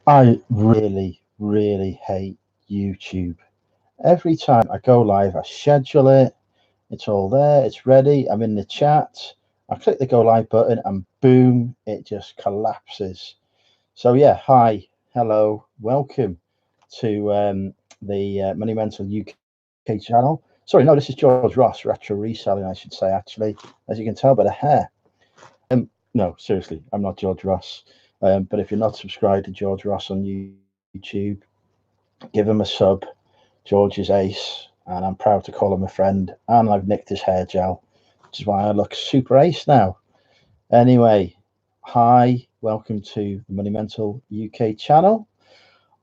I really, really hate YouTube. Every time I go live, I schedule it. It's all there. It's ready. I'm in the chat. I click the go live button and boom, it just collapses. So yeah, hi, hello, welcome to the Monumental UK channel. Sorry, no, this is George Ross, retro reselling, I should say, actually, as you can tell by the hair. No, seriously, I'm not George Ross. But if you're not subscribed to George Ross on YouTube, give him a sub. George is ace, and I'm proud to call him a friend. And I've nicked his hair gel, which is why I look super ace now. Anyway, hi, welcome to the Monumental UK channel.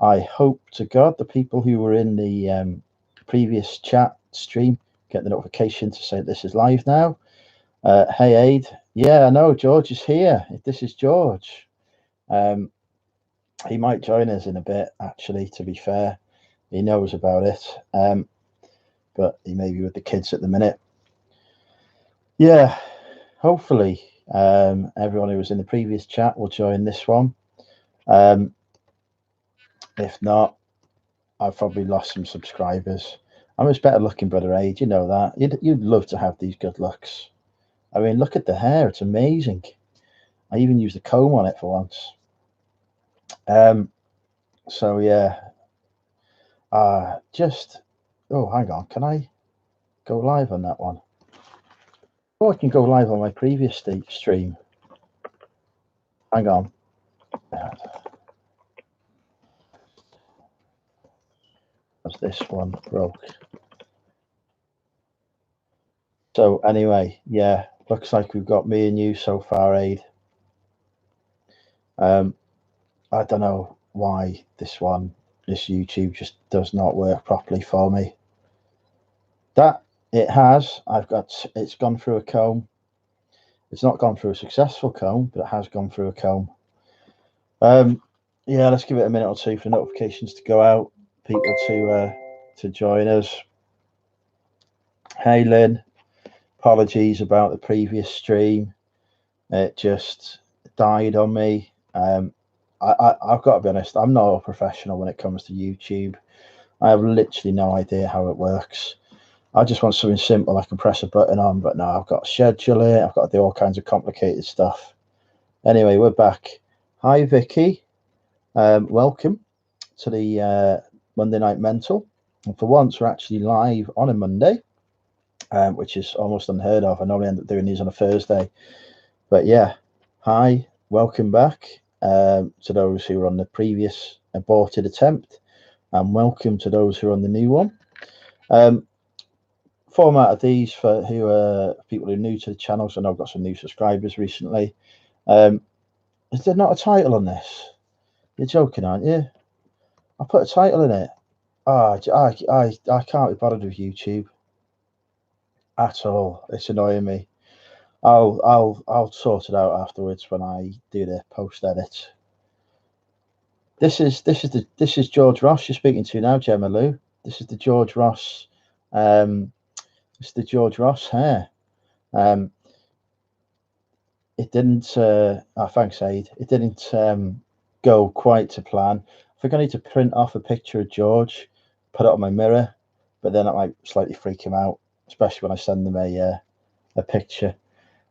I hope to God the people who were in the previous chat stream get the notification to say this is live now. Hey, Aid. Yeah, I know George is here. This is George. Um, he might join us in a bit, actually, to be fair. He knows about it, but he may be with the kids at the minute. Yeah, hopefully everyone who was in the previous chat will join this one. If not, I've probably lost some subscribers. I'm just better looking, brother Age. You know that. You'd love to have these good looks. I mean, look at the hair. It's amazing. I even used a comb on it for once. So yeah, just, oh, hang on. Can I go live on that one? Oh, I can go live on my previous stream. Hang on. As this one broke. So anyway, yeah, looks like we've got me and you so far, Aid. I don't know why this YouTube just does not work properly for me. That it has. It's gone through a comb. It's not gone through a successful comb, but it has gone through a comb. Yeah, let's give it a minute or two for notifications to go out, people to join us. Hey, Lynn. Apologies about the previous stream. It just died on me. I've got to be honest. I'm not a professional when it comes to YouTube. I have literally no idea how it works. I just want something simple I can press a button on, but no, I've got to schedule it. I've got to do all kinds of complicated stuff. Anyway, we're back. Hi, Vicky. Welcome to the Monday Night Mental. And for once, we're actually live on a Monday, which is almost unheard of. I normally end up doing these on a Thursday. But yeah, hi, welcome back to those who were on the previous aborted attempt, and welcome to those who are on the new one. Format of these for people who are new to the channel, so I know I've got some new subscribers recently. Is there not a title on this? You're joking, aren't you? I put a title in it. I can't be bothered with YouTube at all. It's annoying me. I'll sort it out afterwards when I do the post edit. This is George Ross you're speaking to now, Gemma Lou. This is the George Ross. It's the George Ross hair. It didn't. Thanks, Aid. It didn't go quite to plan. I think I need to print off a picture of George, put it on my mirror, but then it might slightly freak him out, especially when I send them a picture.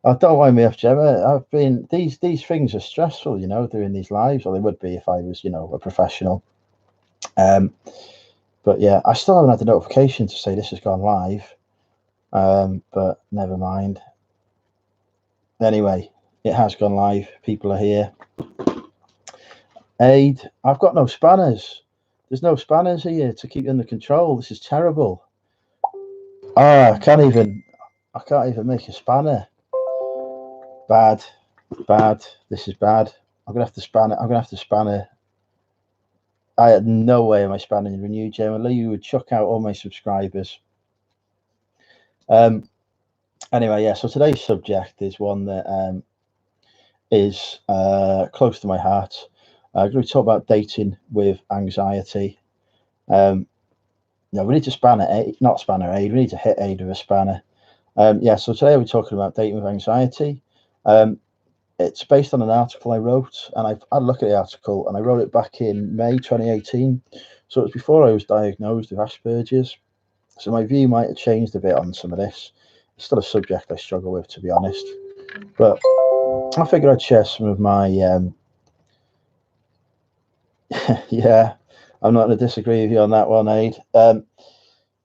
Oh, don't wind me up, Gemma. I've been these things are stressful, doing these lives, or they would be if I was, a professional. But yeah, I still haven't had the notification to say this has gone live. But never mind. Anyway, it has gone live. People are here. Aid, I've got no spanners. There's no spanners here to keep under control. This is terrible. I can't even make a spanner. Bad. This is bad. I'm gonna have to span it. I'm gonna have to span it. I had no way am I spanning Renew Gemma. You would chuck out all my subscribers. Anyway, yeah. So today's subject is one that is close to my heart. I'm going to talk about dating with anxiety. We need to spanner Aid, not spanner Aid. We need to hit Aid with a spanner. So today we're talking about dating with anxiety. it's based on an article I wrote, and I've had a look at the article, and I wrote it back in May 2018. So it was before I was diagnosed with Asperger's. So my view might have changed a bit on some of this. It's still a subject I struggle with, to be honest. But I figured I'd share some of my yeah, I'm not going to disagree with you on that one, Aid.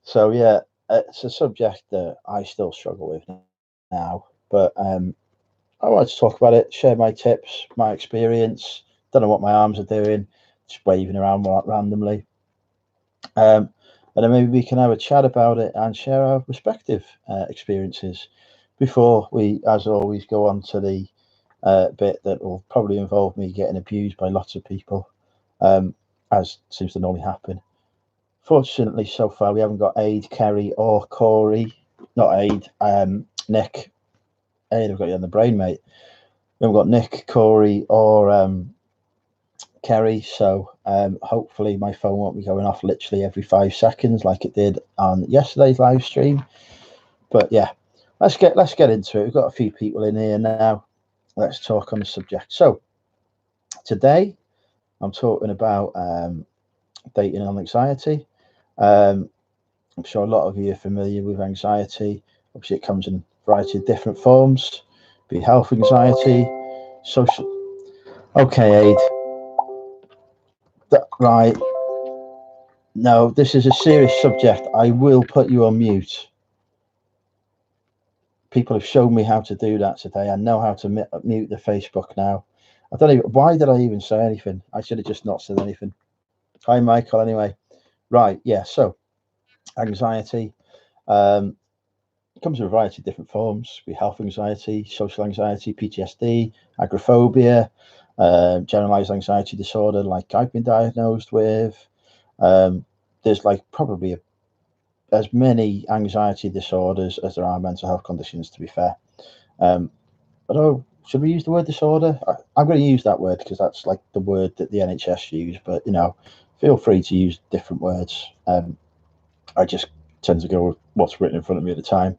So yeah, it's a subject that I still struggle with now, but I wanted to talk about it, share my tips, my experience. Don't know what my arms are doing, just waving around randomly. Um, and then maybe we can have a chat about it and share our respective experiences before we, as always, go on to the bit that will probably involve me getting abused by lots of people, as seems to normally happen. Fortunately, so far we haven't got Aid, Kerry, or Corey. Not Aid, Nick. Aid, I've got you on the brain, mate. We haven't got Nick, Corey, or Kerry. So hopefully my phone won't be going off literally every 5 seconds like it did on yesterday's live stream. But yeah, let's get into it. We've got a few people in here now. Let's talk on the subject. So today I'm talking about dating and anxiety. I'm sure a lot of you are familiar with anxiety. Obviously, it comes in a variety of different forms, be health anxiety, social. Okay, Aid. Right. No, this is a serious subject. I will put you on mute. People have shown me how to do that today. I know how to mute the Facebook now. I don't even. Why did I even say anything? I should have just not said anything. Hi, Michael. Anyway, right. Yeah. So, anxiety. It comes in a variety of different forms. Be health anxiety, social anxiety, PTSD, agoraphobia, generalized anxiety disorder, like I've been diagnosed with. There's like probably as many anxiety disorders as there are mental health conditions, to be fair. Although, should we use the word disorder? I'm going to use that word because that's like the word that the NHS use, but feel free to use different words. I just tend to go with what's written in front of me at the time.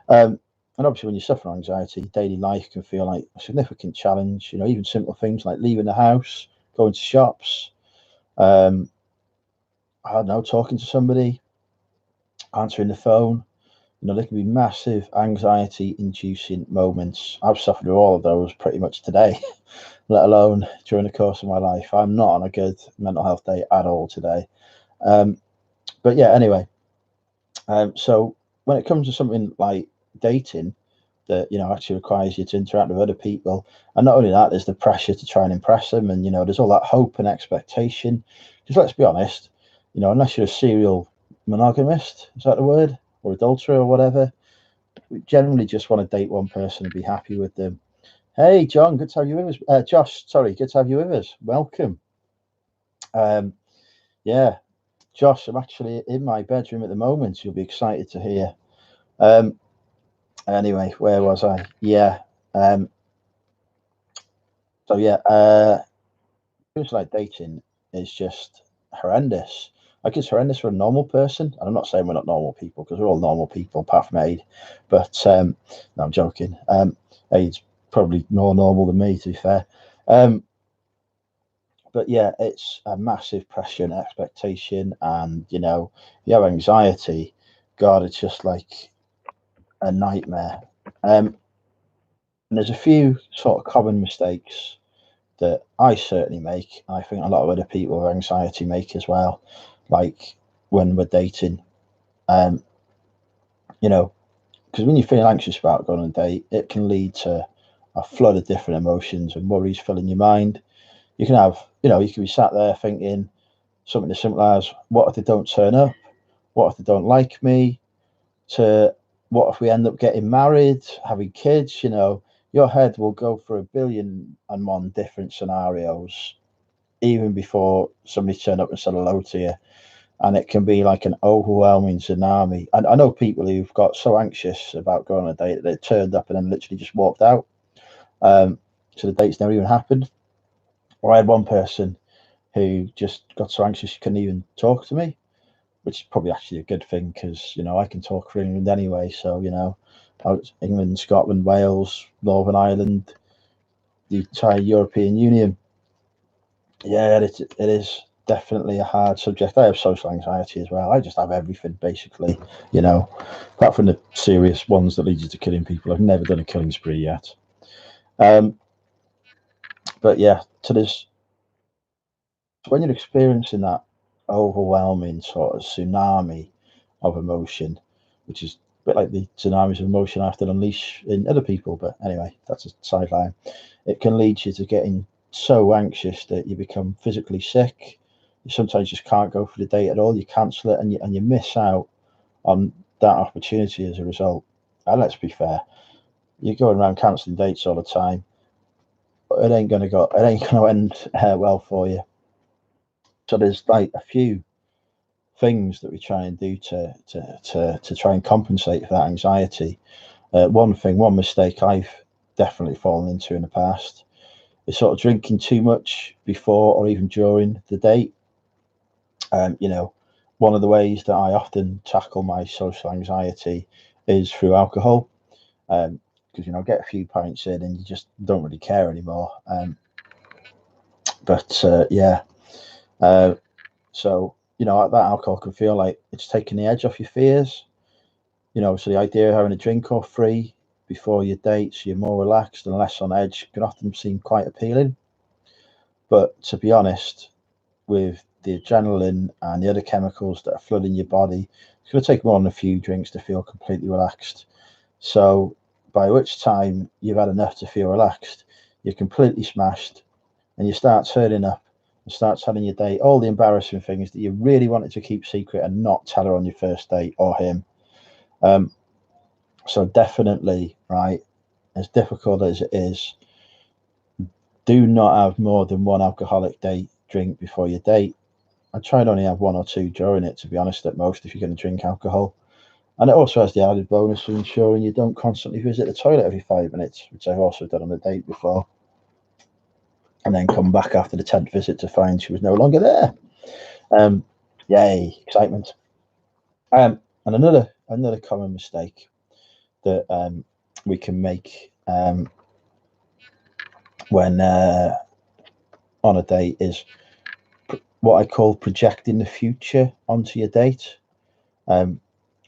And obviously, when you suffer anxiety, daily life can feel like a significant challenge. Even simple things like leaving the house, going to shops, I don't know, talking to somebody, answering the phone. There can be massive anxiety-inducing moments. I've suffered with all of those pretty much today, let alone during the course of my life. I'm not on a good mental health day at all today. But yeah, anyway. So when it comes to something like dating, that actually requires you to interact with other people, and not only that, there's the pressure to try and impress them, and there's all that hope and expectation. Because let's be honest, unless you're a serial monogamist, is that the word, or adulterer or whatever, we generally just want to date one person and be happy with them. Hey, John, good to have you with us. Josh, sorry, good to have you with us. Welcome. Yeah, Josh, I'm actually in my bedroom at the moment. You'll be excited to hear. Anyway, where was I? Yeah. So yeah, things like dating is just horrendous. Like it's horrendous for a normal person. And I'm not saying we're not normal people because we're all normal people apart from Aid. But no, I'm joking. Aid's probably more normal than me, to be fair. But yeah, it's a massive pressure and expectation, and you have anxiety. God, it's just like a nightmare. And there's a few sort of common mistakes that I certainly make. I think a lot of other people with anxiety make as well. Like when we're dating, um, because when you feel anxious about going on a date, it can lead to a flood of different emotions and worries filling your mind. You can have, you can be sat there thinking something as simple as, what if they don't turn up? What if they don't like me? To what if we end up getting married, having kids? Your head will go for 1,000,000,001 different scenarios even before somebody turned up and said hello to you. And it can be like an overwhelming tsunami. And I know people who've got so anxious about going on a date that they turned up and then literally just walked out. So the date's never even happened. Or I had one person who just got so anxious she couldn't even talk to me, which is probably actually a good thing because I can talk for England anyway. So I was England, Scotland, Wales, Northern Ireland, the entire European Union. Yeah, it is definitely a hard subject. I have social anxiety as well. I just have everything basically, you know, apart from the serious ones that lead you to killing people. I've never done a killing spree yet. But yeah, to this, when you're experiencing that overwhelming sort of tsunami of emotion, which is a bit like the tsunamis of emotion I have to unleash in other people. But anyway, that's a sideline. It can lead you to getting so anxious that you become physically sick. You sometimes just can't go for the date at all. You cancel it, and you miss out on that opportunity as a result. And let's be fair, you're going around cancelling dates all the time. It ain't gonna go. It ain't gonna end well for you. So there's like a few things that we try and do to try and compensate for that anxiety. One mistake I've definitely fallen into in the past is sort of drinking too much before or even during the date. You know, one of the ways that I often tackle my social anxiety is through alcohol. Because get a few pints in and you just don't really care anymore. But yeah, so that alcohol can feel like it's taking the edge off your fears. So the idea of having a drink or three before your date, so you're more relaxed and less on edge, can often seem quite appealing. But to be honest, with the adrenaline and the other chemicals that are flooding your body, it's going to take more than a few drinks to feel completely relaxed. So by which time you've had enough to feel relaxed, you're completely smashed, and you start turning up and start telling your date all the embarrassing things that you really wanted to keep secret and not tell her on your first date or him. So definitely, right, as difficult as it is, do not have more than one alcoholic date drink before your date. I try and only have one or two during it, to be honest, at most, if you're going to drink alcohol. And it also has the added bonus of ensuring you don't constantly visit the toilet every 5 minutes, which I've also done on a date before, and then come back after the 10th visit to find she was no longer there. Yay, excitement. And another common mistake that we can make when on a date is what I call projecting the future onto your date. One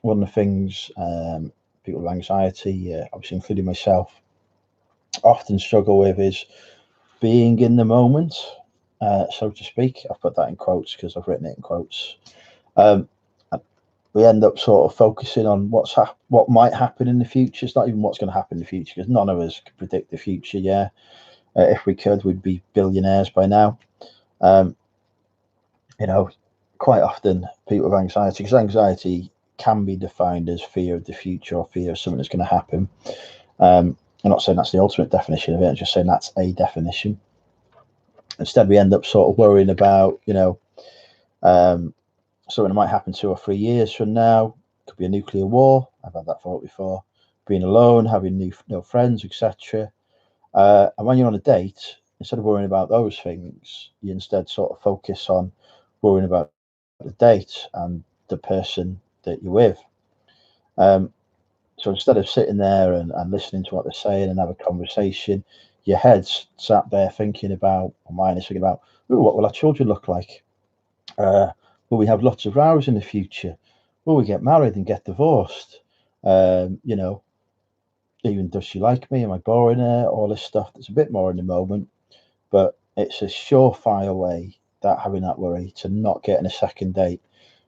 of the things people with anxiety, obviously including myself, often struggle with is being in the moment, so to speak. I've put that in quotes because I've written it in quotes. We end up sort of focusing on what might happen in the future. It's not even what's going to happen in the future, because none of us can predict the future. Yeah, if we could, we'd be billionaires by now. Quite often people with anxiety, because anxiety can be defined as fear of the future or fear of something that's going to happen. I'm not saying that's the ultimate definition of it. I'm just saying that's a definition. Instead, we end up sort of worrying about, something that might happen 2 or 3 years from now. It could be a nuclear war. I've had that thought before. Being alone, having no friends, etc. And when you're on a date, instead of worrying about those things, you instead sort of focus on worrying about the date and the person that you're with. So instead of sitting there and listening to what they're saying and have a conversation, your head's sat there thinking about, or mine is thinking about, what will our children look like? Will we have lots of rows in the future? Will we get married and get divorced? Even does she like me? Am I boring her? All this stuff that's a bit more in the moment, but it's a surefire way, that having that worry, to not getting a second date,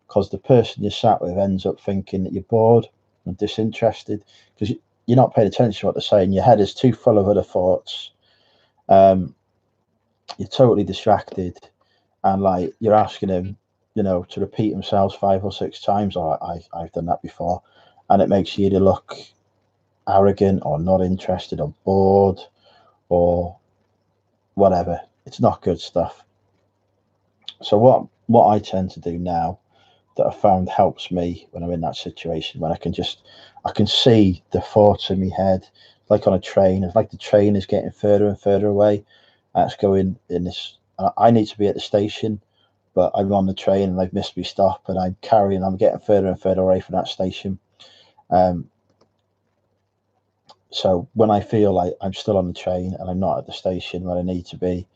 because the person you're sat with ends up thinking that you're bored and disinterested because you're not paying attention to what they're saying. Your head is too full of other thoughts. You're totally distracted, and like you're asking him, to repeat themselves 5 or 6 times. I've done that before, and it makes you either look arrogant or not interested or bored or whatever. It's not good stuff. So what I tend to do now, that I found helps me when I'm in that situation, when I can see the thoughts in my head, like on a train. It's like the train is getting further and further away. It's going in this. I need to be at the station, but I'm on the train and they've missed me stop, and I'm getting further and further away from that station. So when I feel like I'm still on the train and I'm not at the station where I need to be,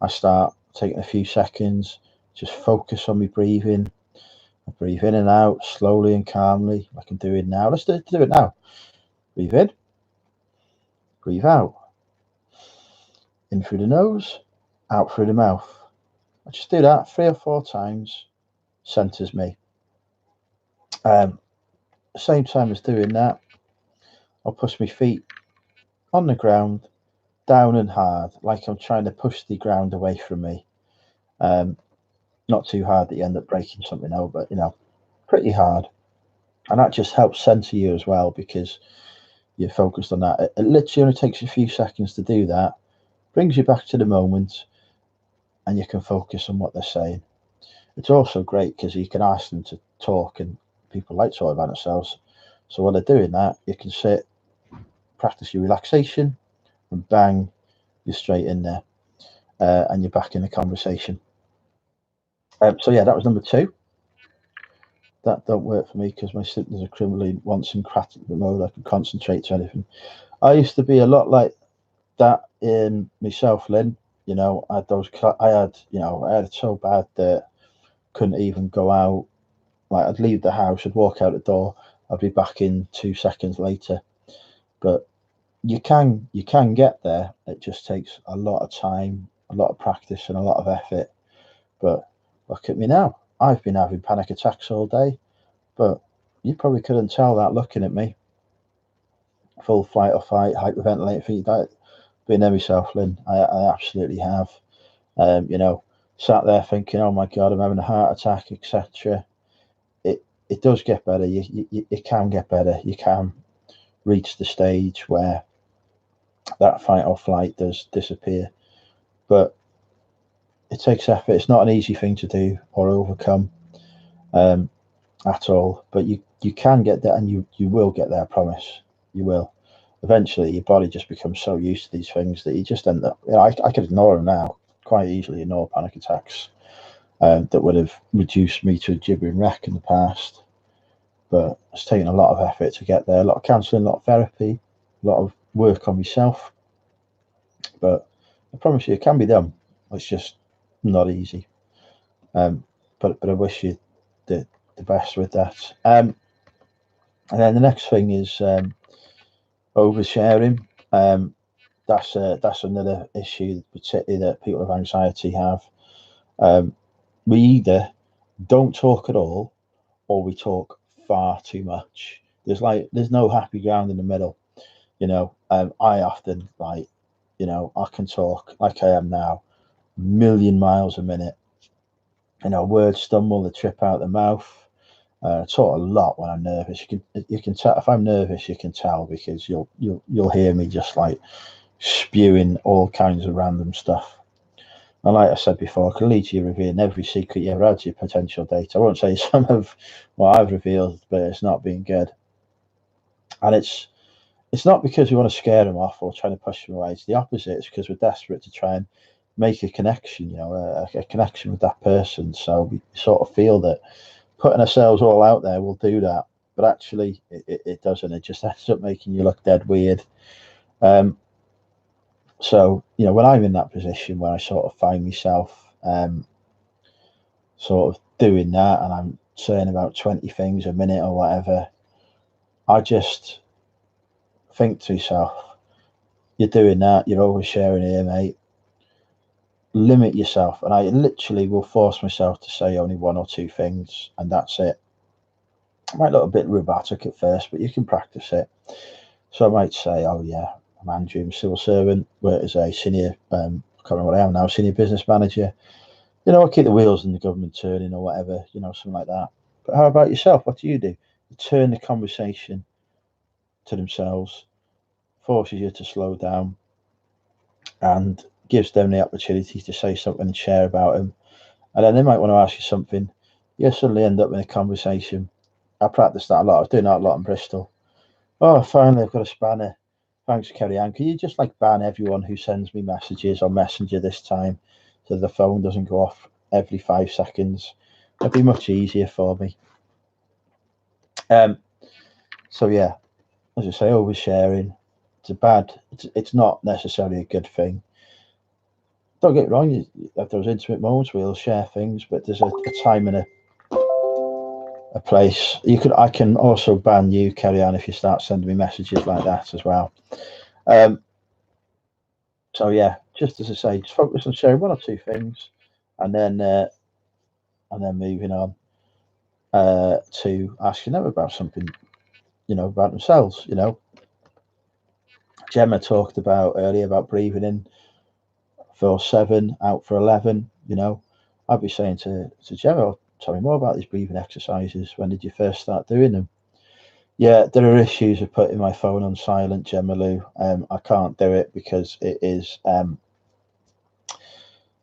I start taking a few seconds, just focus on my breathing. I breathe in and out slowly and calmly, like I'm doing now. Let's do it now. Breathe breathe out. In through the nose, out through the mouth. I just do that 3 or 4 times. Centers me. Same time as doing that, I'll push my feet on the ground, down and hard, like I'm trying to push the ground away from me. Not too hard that you end up breaking something out, but pretty hard. And that just helps center you as well because you're focused on that. It literally only takes a few seconds to do that, brings you back to the moment, and you can focus on what they're saying. It's also great because you can ask them to talk, and people like talking about themselves. So while they're doing that, you can sit, practice your relaxation, and bang, you're straight in there, and you're back in the conversation. So yeah, that was number 2. That don't work for me because my symptoms are criminally once in cratic mode. I can concentrate to anything. I used to be a lot like that in myself, Lynn. I had those. I had it so bad that couldn't even go out. Like I'd leave the house, I'd walk out the door, I'd be back in 2 seconds later. But you can get there. It just takes a lot of time, a lot of practice, and a lot of effort. But look at me now. I've been having panic attacks all day, but you probably couldn't tell that looking at me. Full flight or fight, hyperventilating, think that being there myself, Lynn. I absolutely have. Sat there thinking, oh my god, I'm having a heart attack, etc. It does get better. It can get better. You can reach the stage where that fight or flight does disappear, but it takes effort. It's not an easy thing to do or overcome at all. But you can get there, and you will get there. I promise. You will. Eventually, your body just becomes so used to these things that you just end up. I could ignore them now quite easily. Ignore panic attacks that would have reduced me to a gibbering wreck in the past. But it's taken a lot of effort to get there. A lot of counselling, a lot of therapy, a lot of work on myself. But I promise you, it can be done. It's just not easy. But I wish you the best with that. And then the next thing is oversharing. That's another issue, particularly that people with anxiety have. We either don't talk at all, or we talk far too much. There's no happy ground in the middle. I often I can talk like I am now, a million miles a minute. Words stumble, they trip out the mouth. I talk a lot when I'm nervous. You can tell if I'm nervous. You can tell because you'll hear me just like spewing all kinds of random stuff. And like I said before, I can lead to you revealing every secret you ever had to your potential date. I won't say some of what I've revealed, but it's not been good. And it's not because we want to scare them off or trying to push them away. It's the opposite. It's because we're desperate to try and make a connection, a connection with that person. So we sort of feel that putting ourselves all out there will do that. But actually, it doesn't. It just ends up making you look dead weird. So, when I'm in that position where I sort of find myself sort of doing that and I'm saying about 20 things a minute or whatever, I just think to myself, you're doing that, you're oversharing here, mate. Limit yourself. And I literally will force myself to say only 1 or 2 things, and that's it. It might look a bit robotic at first, but you can practice it. So I might say, oh yeah, I'm Andrew, I'm a civil servant, work as a senior, I can't remember what I am now, senior business manager. I keep the wheels in the government turning or whatever, something like that. But how about yourself? What do? You turn the conversation to themselves, forces you to slow down, and gives them the opportunity to say something and share about them. And then they might want to ask you something. You suddenly end up in a conversation. I practiced that a lot. I was doing that a lot in Bristol. Oh, finally, I've got a spanner. Thanks, Kerry Ann. Can you just ban everyone who sends me messages on Messenger this time so the phone doesn't go off every 5 seconds? It'd be much easier for me. So, yeah, as I say, oversharing. it's not necessarily a good thing. Don't get me wrong, you have those intimate moments where you'll share things, but there's a time and a place. I can also ban you, Carry On, if you start sending me messages like that as well. So yeah, just as I say, just focus on sharing one or two things, and then moving on to asking them about something, about themselves. Gemma talked about earlier about breathing in for 7, out for 11. I'd be saying to Gemma, tell me more about these breathing exercises. When did you first start doing them? Yeah, there are issues with putting my phone on silent, Gemma Lou. I can't do it because it is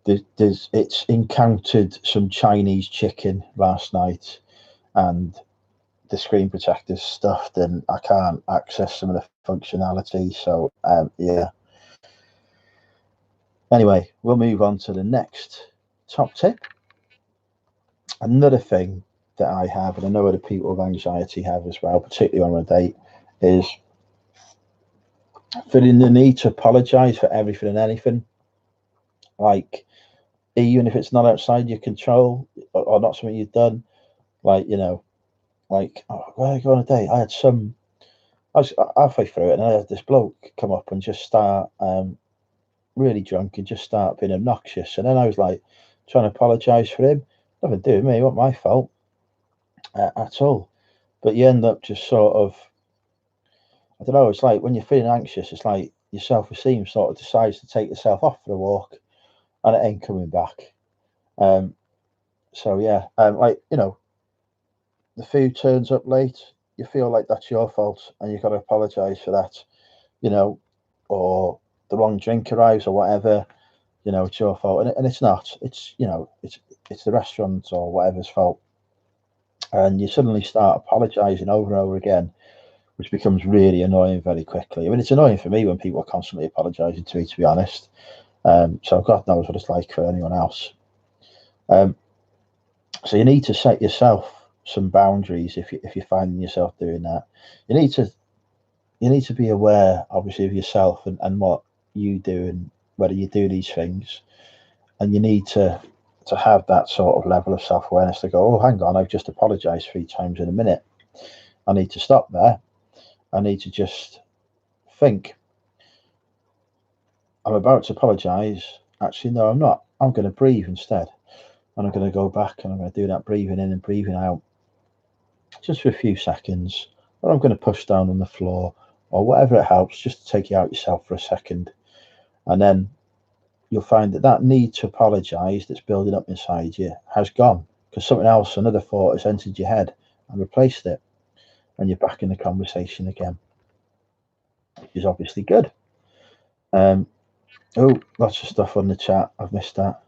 it's encountered some Chinese chicken last night, and the screen protector's stuffed, and I can't access some of the functionality. So yeah. Anyway, we'll move on to the next top tip. Another thing that I have, and I know other people with anxiety have as well, particularly on a date, is feeling the need to apologize for everything and anything. Like, even if it's not outside your control or not something you've done, like, like, where I go on a date, I was halfway through it, and I had this bloke come up and just start really drunk and just start being obnoxious. And then I was like trying to apologize for him. Nothing to do with me, it wasn't my fault at all. But you end up just sort of, I don't know, it's like when you're feeling anxious, it's like your self-esteem sort of decides to take yourself off for a walk, and it ain't coming back. So yeah, like, the food turns up late, you feel like that's your fault, and you've got to apologize for that, or the wrong drink arrives or whatever, it's your fault, and it's not. It's it's the restaurant or whatever's fault, and you suddenly start apologizing over and over again, which becomes really annoying very quickly. I mean, it's annoying for me when people are constantly apologizing to me, to be honest. So God knows what it's like for anyone else. So you need to set yourself some boundaries if you're finding yourself doing that. You need to be aware, obviously, of yourself and what you do and whether you do these things, and you need to have that sort of level of self-awareness to go, oh, hang on, I've just apologized 3 times in a minute. I need to stop there. I need to just think, I'm about to apologize. Actually, no, I'm not. I'm going to breathe instead, and I'm going to go back and I'm going to do that breathing in and breathing out just for a few seconds, or I'm going to push down on the floor or whatever it helps, just to take you out yourself for a second. And then you'll find that need to apologize that's building up inside you has gone, because something else, another thought, has entered your head and replaced it, and you're back in the conversation again, which is obviously good. Oh, lots of stuff on the chat. I've missed that.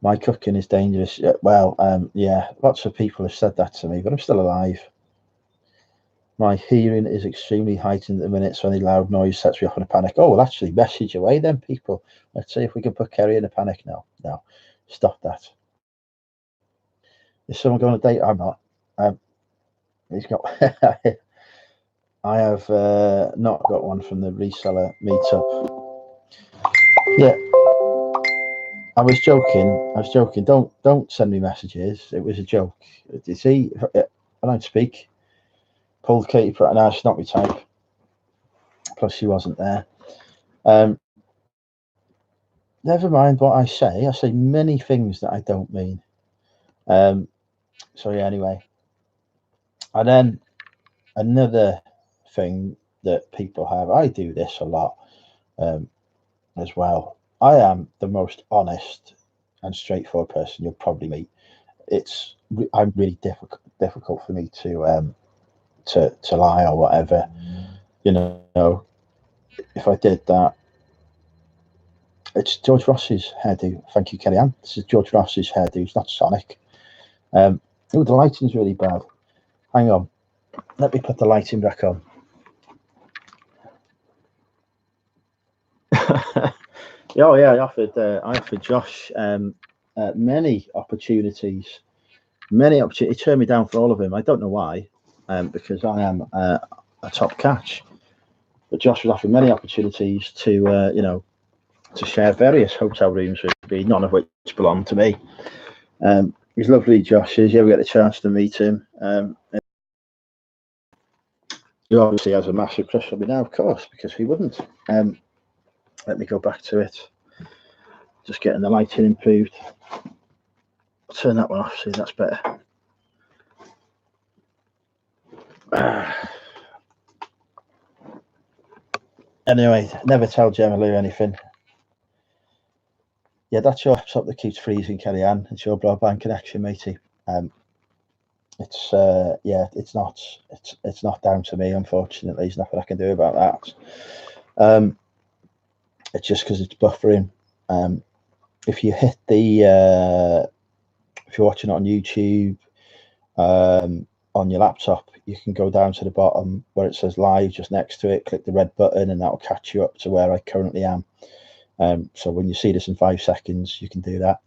My cooking is dangerous. Well, yeah, lots of people have said that to me, but I'm still alive. My hearing is extremely heightened at the minute, so any loud noise sets me off in a panic. Oh, well, actually, message away then, people. Let's see if we can put Kerry in a panic now. No, stop that. Is someone going on a date? I'm not. He's got. I have not got one from the reseller meetup. Yeah, I was joking. Don't send me messages. It was a joke. You see, I don't speak. Pulled Katie Pratt. No, she's not my type. Plus, she wasn't there. Never mind what I say. I say many things that I don't mean. So yeah. Anyway, and then another thing that people have. I do this a lot as well. I am the most honest and straightforward person you'll probably meet. I'm really difficult for me to lie or whatever. If I did that, it's George Ross's hairdo. Thank you, Kellyanne. This is George Ross's hairdo. It's not Sonic. Oh, the lighting's really bad. Hang on. Let me put the lighting back on. Oh yeah, I offered Josh many opportunities. He turned me down for all of them. I don't know why, because I am a top catch. But Josh was offering many opportunities to, to share various hotel rooms with me, none of which belonged to me. He's lovely, Josh is. You ever get the chance to meet him? He obviously has a massive crush on me now, of course, because he wouldn't. Let me go back to it. Just getting the lighting improved. I'll turn that one off, see, that's better. Anyway, never tell Gemma Lou anything. Yeah, that's your laptop that keeps freezing, Kelly Ann. It's your broadband connection, matey. It's it's not down to me, unfortunately. There's nothing I can do about that. It's just because it's buffering. If you hit the if you're watching it on YouTube, on your laptop, you can go down to the bottom where it says live, just next to it, click the red button, and that'll catch you up to where I currently am. So when you see this in 5 seconds, you can do that.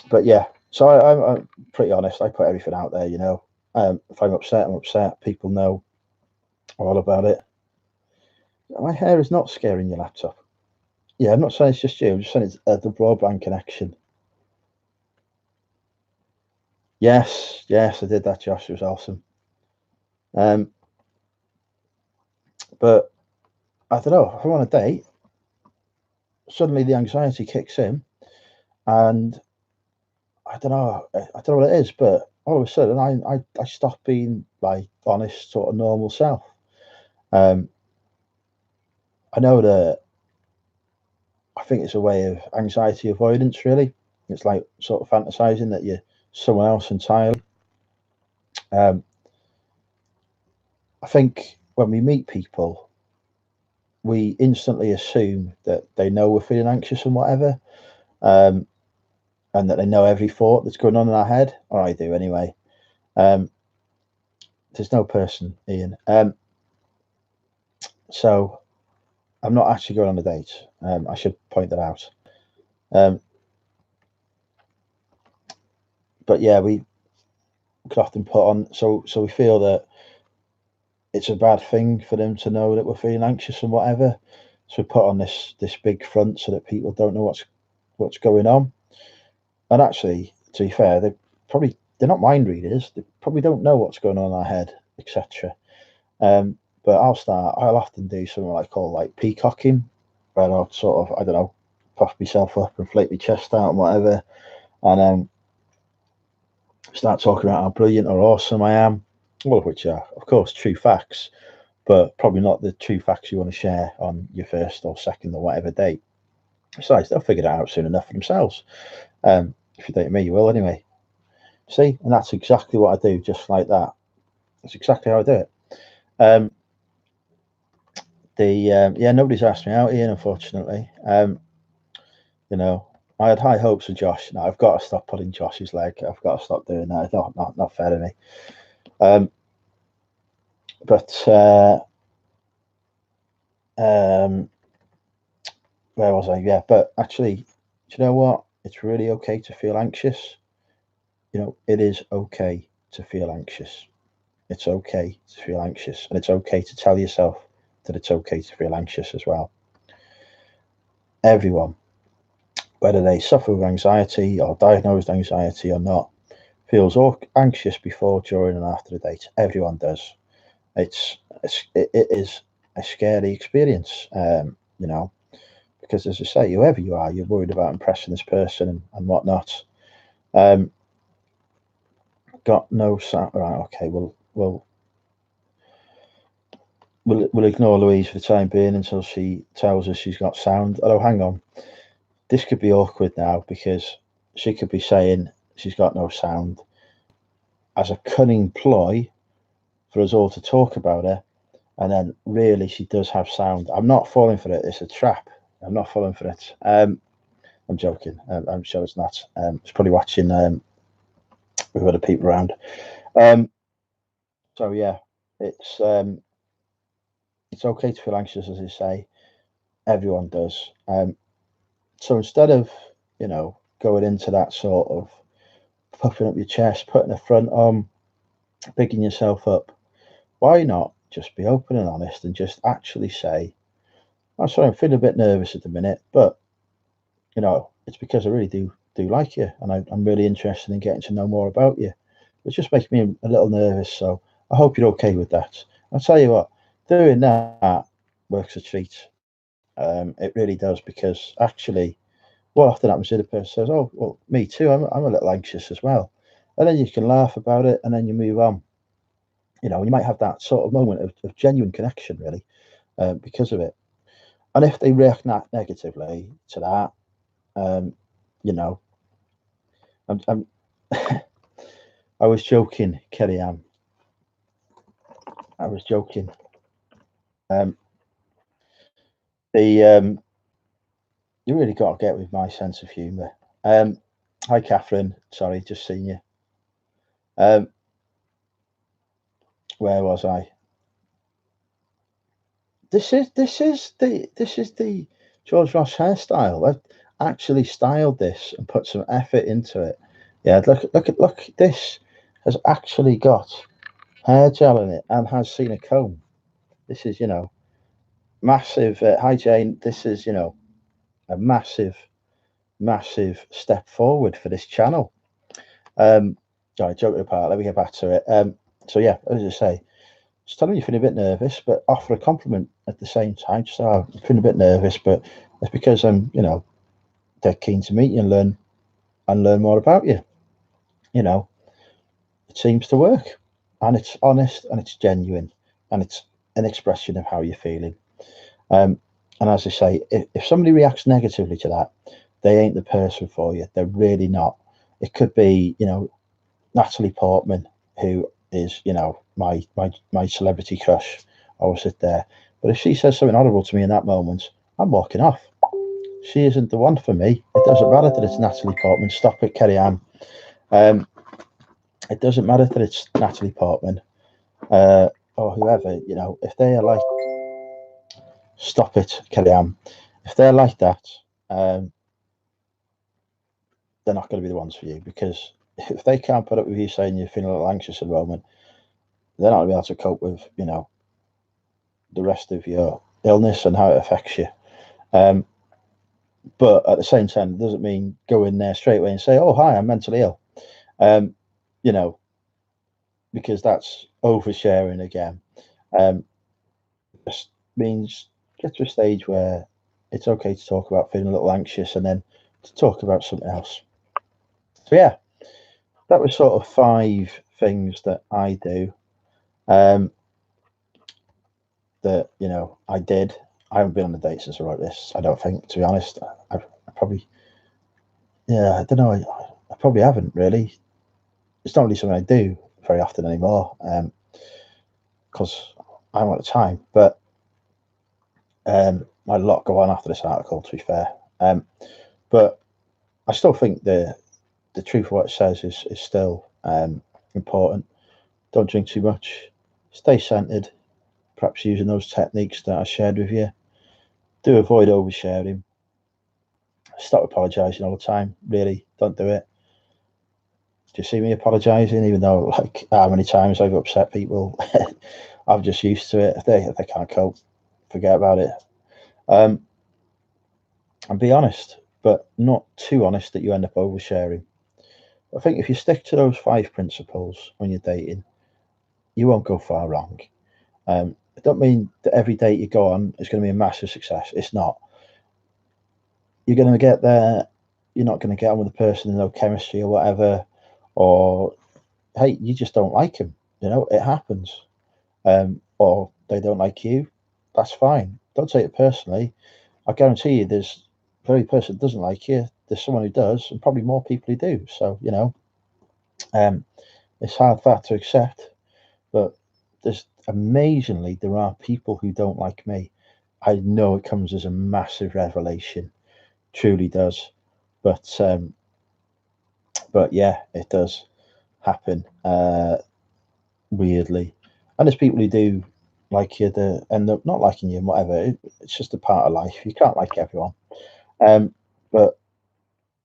But yeah, so I'm pretty honest. I put everything out there, if I'm upset, I'm upset. People know all about it. My hair is not scaring your laptop. Yeah, I'm not saying it's just you. I'm just saying it's the broadband connection. Yes, I did that, Josh. It was awesome. But I don't know. If I'm on a date, suddenly the anxiety kicks in, and I don't know what it is, but all of a sudden I stop being my honest sort of normal self. I know that I think it's a way of anxiety avoidance, really. It's like sort of fantasizing that you're someone else entirely. I think when we meet people, we instantly assume that they know we're feeling anxious and whatever, and that they know every thought that's going on in our head, or I do anyway. There's no person, Ian. So I'm not actually going on a date. I should point that out. But yeah, we could often put on, so we feel that it's a bad thing for them to know that we're feeling anxious and whatever. So we put on this big front so that people don't know what's going on. And actually, to be fair, they're not mind readers. They probably don't know what's going on in our head, etc. But I'll often do something I call like peacocking, where I'll sort of, I don't know, puff myself up, inflate my chest out and whatever, and start talking about how brilliant or awesome I am, all of which are, of course, true facts, but probably not the true facts you want to share on your first or second or whatever date. Besides, they'll figure that out soon enough for themselves. If you date me, you will anyway. See, and that's exactly what I do, just like that. That's exactly how I do it. Nobody's asked me out, Ian, unfortunately. I had high hopes of Josh. Now I've got to stop pulling Josh's leg. I've got to stop doing that. It's not fair to me. Where was I? Yeah, but actually, do you know what? It's really okay to feel anxious. It is okay to feel anxious. It's okay to feel anxious, and it's okay to tell yourself that it's okay to feel anxious as well. Everyone, whether they suffer with anxiety or diagnosed anxiety or not, feels anxious before, during, and after the date. Everyone does. It is a scary experience, because as I say, whoever you are, you're worried about impressing this person and whatnot. Got no sound. Right, okay, we'll ignore Louise for the time being until she tells us she's got sound. Although, hang on, this could be awkward now because she could be saying she's got no sound as a cunning ploy for us all to talk about her, and then really she does have sound. I'm not falling for it. It's a trap. I'm not falling for it. I'm joking. I'm sure it's not. It's probably watching with other people around. So yeah, it's okay to feel anxious, as I say. Everyone does. So instead of going into that sort of puffing up your chest, putting a front on, picking yourself up, why not just be open and honest and just actually say, I'm sorry, I'm feeling a bit nervous at the minute, but it's because I really do like you, and I'm really interested in getting to know more about you. It's just making me a little nervous, so I hope you're okay with that. I'll tell you what, doing that works a treat. It really does, because actually, what often happens is the person says, "Oh, well, me too. I'm a little anxious as well," and then you can laugh about it, and then you move on. You might have that sort of moment of genuine connection, really, because of it. And if they react negatively to that, um, you know, I'm I was joking, Kelly Ann. I was joking. Um, the You really got to get with my sense of humour. Um, Hi, Catherine. Sorry, just seen you. Um, where was I? This is the George Ross hairstyle. I've actually styled this and put some effort into it. Yeah, look. This has actually got hair gel in it and has seen a comb. This is massive. Hi, Jane. This is a massive step forward for this channel. Sorry, joking apart. Let me get back to it. So yeah, as I say, just tell me you're feeling a bit nervous, but offer a compliment at the same time. Just say, I'm feeling a bit nervous, but it's because I'm, dead keen to meet you and learn more about you. You know, it seems to work, and it's honest and it's genuine, and it's an expression of how you're feeling. Um, and as I say, if somebody reacts negatively to that, they ain't the person for you. They're really not. It could be, Natalie Portman, who is, my celebrity crush. I will sit there. But if she says something horrible to me in that moment, I'm walking off. She isn't the one for me. It doesn't matter that it's Natalie Portman. Stop it, Kerry Ann. Um, it doesn't matter that it's Natalie Portman or whoever. If they are like, stop it, Kerry Ann. If they're like that, um, they're not going to be the ones for you, because if they can't put up with you saying you're feeling a little anxious at the moment, they're not going to be able to cope with, the rest of your illness and how it affects you. Um, but at the same time, it doesn't mean go in there straight away and say, "Oh, hi, I'm mentally ill," um, you know, because that's oversharing again. Um, just means get to a stage where it's okay to talk about feeling a little anxious, and then to talk about something else. So yeah, that was sort of 5 things that I do. Um, that I did. I haven't been on a date since I wrote this. I don't think, to be honest. I probably, yeah, I don't know. I probably haven't really. It's not really something I do very often anymore, because I haven't got the time. But I had a lot go on after this article, to be fair. But I still think the truth of what it says is still important. Don't drink too much. Stay centered. Perhaps using those techniques that I shared with you. Do avoid oversharing. Stop apologising all the time. Really, don't do it. Do you see me apologising, even though like how many times I've upset people? I'm just used to it. If they can't cope, forget about it. Um, and be honest, but not too honest that you end up oversharing. I think if you stick to those 5 principles when you're dating, you won't go far wrong. I don't mean that every date you go on is going to be a massive success. It's not. You're going to get there. You're not going to get on with the person, no chemistry or whatever, or hey, you just don't like him. It happens. Or they don't like you. That's fine. Don't take it personally. I guarantee you, there's very person that doesn't like you. There's someone who does, and probably more people who do. So um, it's hard for that to accept. But amazingly, there are people who don't like me. I know it comes as a massive revelation, truly does. But yeah, it does happen. Weirdly. And there's people who do like you that end up not liking you and whatever. It's just a part of life. You can't like everyone. But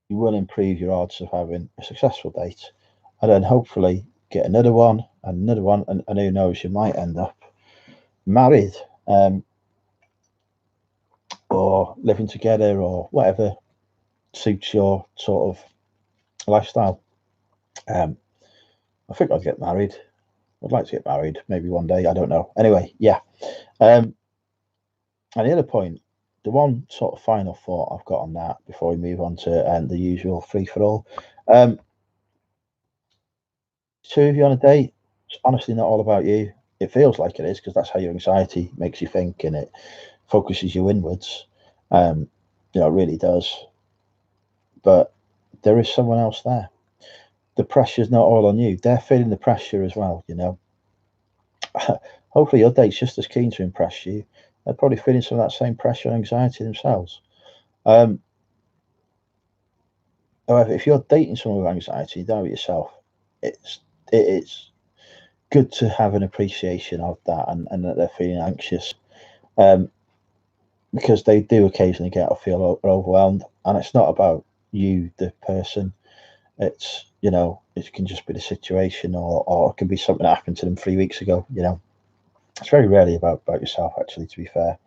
you will improve your odds of having a successful date, and then hopefully get another one another one, and who knows, you might end up married, or living together, or whatever suits your sort of lifestyle. I think I'd get married. I'd like to get married maybe one day. I don't know. Anyway, yeah. And the other point, the one sort of final thought I've got on that before we move on to the usual free for all. Two of you on a date, it's honestly not all about you. It feels like it is because that's how your anxiety makes you think, and it focuses you inwards. It really does. But there is someone else there. The pressure's not all on you. They're feeling the pressure as well, Hopefully your date's just as keen to impress you. They're probably feeling some of that same pressure and anxiety themselves. However, if you're dating someone with anxiety, you know it yourself. It's good to have an appreciation of that, and that they're feeling anxious, because they do occasionally get or feel overwhelmed, and it's not about you, the person. It's it can just be the situation, or it can be something that happened to them 3 weeks ago. It's very rarely about yourself, actually, to be fair.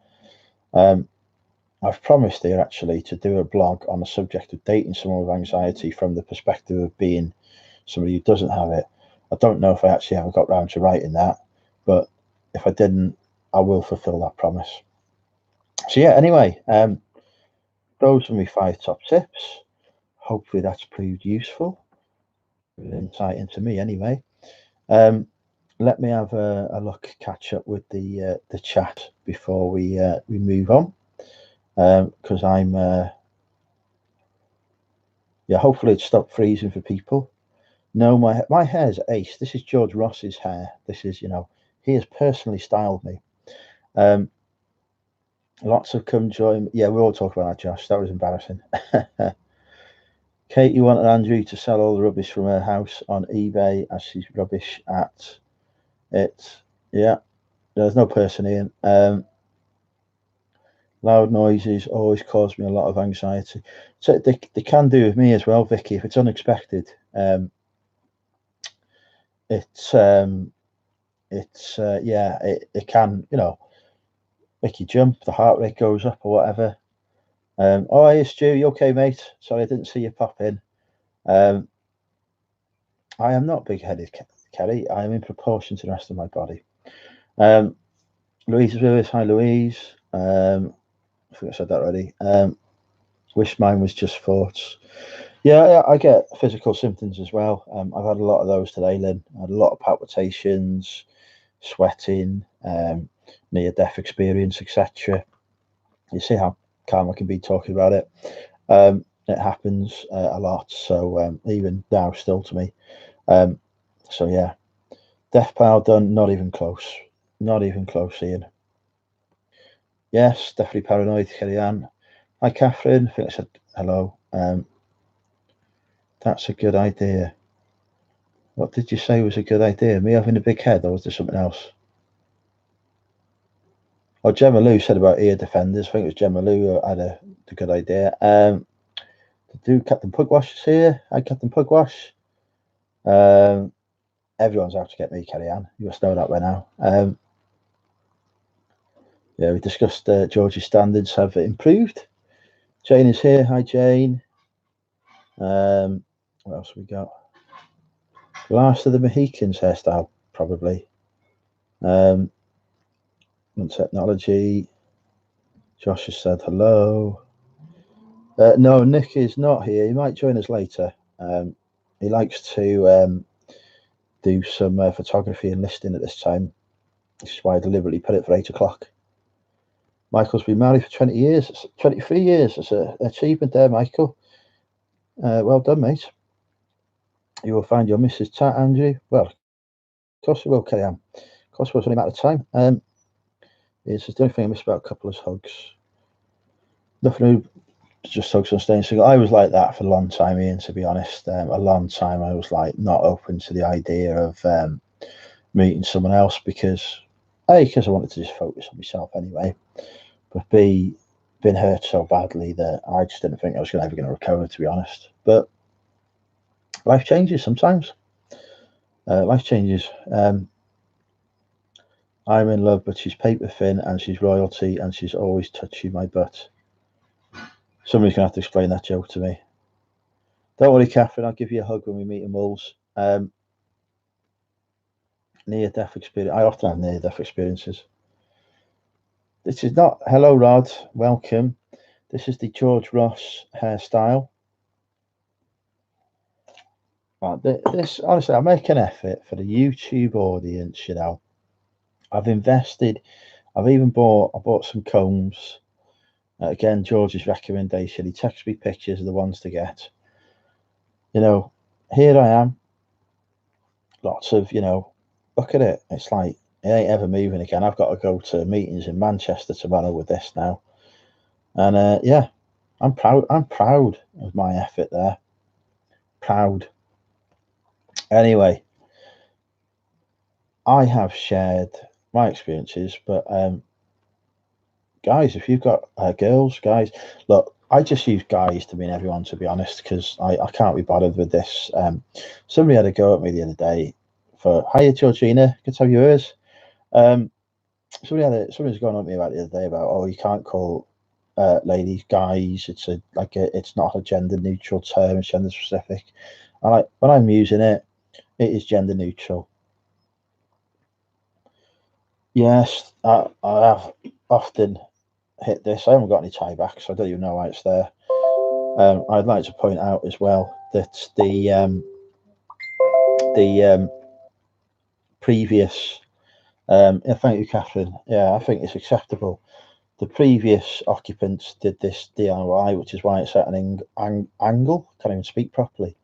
I've promised here actually to do a blog on the subject of dating someone with anxiety from the perspective of being somebody who doesn't have it. I don't know if I actually ever got round to writing that, but if I didn't, I will fulfill that promise. So yeah, anyway, those are my 5 top tips. Hopefully that's proved useful. Insight into me anyway. Let me have a look, catch up with the chat before we move on, because I'm hopefully it stopped freezing for people. No, my hair's ace. This is George Ross's hair. This is he has personally styled me. Lots of come join. Yeah, we all talk about that, Josh. That was embarrassing. Katie wanted Andrew to sell all the rubbish from her house on eBay as she's rubbish at it. Yeah, there's no person in. Loud noises always cause me a lot of anxiety. So they can do with me as well, Vicky, if it's unexpected. It's it can make you jump, the heart rate goes up or whatever. Oh, hey, Stu, you okay, mate? Sorry, I didn't see you pop in. I am not big-headed, Kerry. I am in proportion to the rest of my body. Louise is with us. Hi, Louise. I think I said that already. Wish mine was just thoughts. Yeah, I get physical symptoms as well. I've had a lot of those today, Lynn. I had a lot of palpitations, sweating, near-death experience, etc. You see how calm I can be talking about it. It happens a lot, so even now, still to me. So yeah, death pile done. Not even close. Not even close, Ian. Yes, definitely paranoid. Carry on. Hi, Catherine. I think I said hello. That's a good idea. What did you say was a good idea? Me having a big head, or was there something else? Oh, Gemma Lou said about ear defenders. I think it was Gemma Lou who had a good idea. Do Captain Pugwash is here? Hi, Captain Pugwash. Everyone's out to get me, Carry on. You must know that by now. Yeah, we discussed George's standards have improved. Jane is here. Hi, Jane. What else have we got? Last of the Mohicans hairstyle, probably. On technology. Josh has said hello. No, Nick is not here. He might join us later. He likes to do some photography and listing at this time. This is why I deliberately put it for 8 o'clock. Michael's been married for 20 years, 23 years. That's an achievement there, Michael. Well done, mate. You will find your Mrs. Tat, Andrew. Well, of course you will, Carry on. Of course, it was only a matter of time. It's the only thing I miss about couples hugs. Nothing, just hugs on staying single. I was like that for a long time, Ian, to be honest. A long time I was like not open to the idea of meeting someone else because I wanted to just focus on myself anyway, but B, been hurt so badly that I just didn't think I was ever going to recover, to be honest. But life changes sometimes. Life changes. I'm in love, but she's paper thin and she's royalty and she's always touching my butt. Somebody's going to have to explain that joke to me. Don't worry, Catherine, I'll give you a hug when we meet in Wolves. Near-death experience. I often have near-death experiences. This is not... Hello, Rod. Welcome. This is the George Ross hairstyle. This, honestly, I make an effort for the YouTube audience, you know. I've invested. I've even bought some combs. Again, George's recommendation. He texts me pictures of the ones to get. You know, here I am. Lots of, you know, look at it. It's like, it ain't ever moving again. I've got to go to meetings in Manchester tomorrow with this now. And yeah, I'm proud. I'm proud of my effort there. Proud. Anyway, I have shared my experiences, but guys, if you've got girls, guys, look, I just use guys to mean everyone, to be honest, because I can't be bothered with this. Somebody had a go at me the other day for, hiya, Georgina, good to have you yours. Somebody's going on at me about the other day about, oh, you can't call ladies guys. It's not a gender neutral term. It's gender specific. And when I'm using it, it is gender neutral. Yes, I have often hit this. I haven't got any tie backs, so I don't even know why it's there. I'd like to point out as well that the previous. Thank you, Catherine. Yeah, I think it's acceptable. The previous occupants did this DIY, which is why it's at an angle. Can't even speak properly.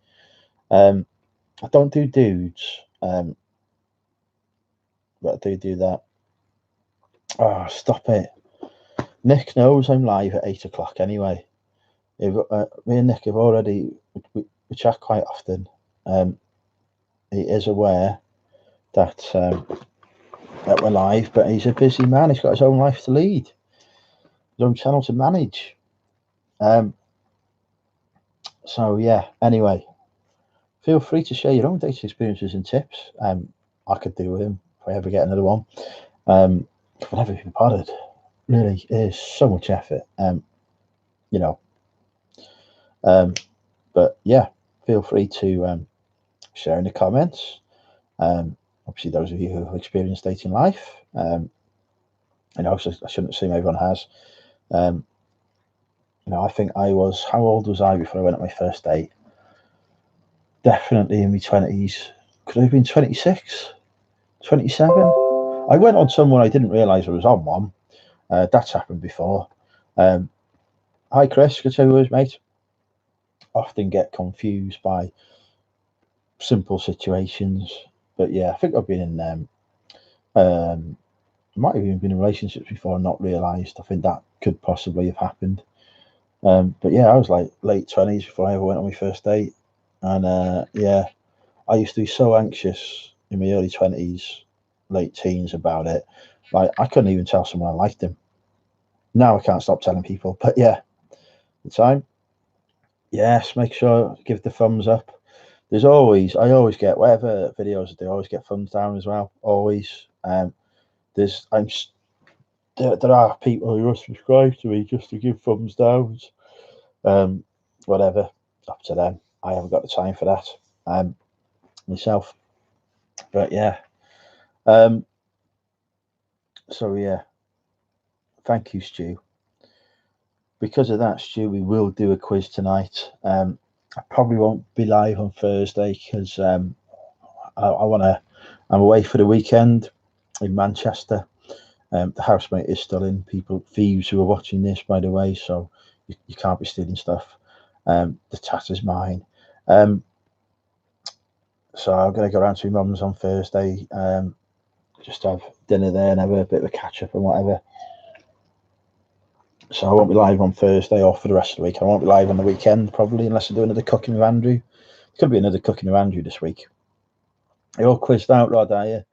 I don't do dudes, but I do that. Oh, stop it. Nick knows I'm live at 8 o'clock anyway. Me and Nick have already, we chat quite often. He is aware that that we're live, but he's a busy man. He's got his own life to lead, his own channel to manage. So yeah, anyway, feel free to share your own dating experiences and tips. I could do with him if I ever get another one. I've never been bothered. Really, it is so much effort. You know. But yeah, feel free to share in the comments. Obviously, those of you who have experienced dating life. You know, so I shouldn't assume everyone has. You know, I think I was, how old was I before I went on my first date? Definitely in my 20s. Could I have been 26? 27? I went on someone I didn't realise I was on one. That's happened before. Hi, Chris. Good to see you, mate. Often get confused by simple situations. But yeah, I think I've been in might have even been in relationships before and not realised. I think that could possibly have happened. But yeah, I was like late 20s before I ever went on my first date. And yeah, I used to be so anxious in my early 20s, late teens about it. Like, I couldn't even tell someone I liked him. Now I can't stop telling people. But yeah, the time. Yes, make sure, give the thumbs up. I always get, whatever videos I do, I always get thumbs down as well. Always. There are people who will subscribe to me just to give thumbs downs. Whatever, up to them. I haven't got the time for that myself. But yeah. So yeah. Thank you, Stu. Because of that, Stu, we will do a quiz tonight. I probably won't be live on Thursday because I'm away for the weekend in Manchester. The housemate is still in. Thieves who are watching this, by the way, so you can't be stealing stuff. The tat is mine. So I'm going to go around to my mum's on Thursday, just have dinner there and have a bit of a catch up and whatever. So I won't be live on Thursday or for the rest of the week. I won't be live on the weekend probably, unless I do another cooking with Andrew. Could be another cooking with Andrew this week. You're all quizzed out, Rod, are you?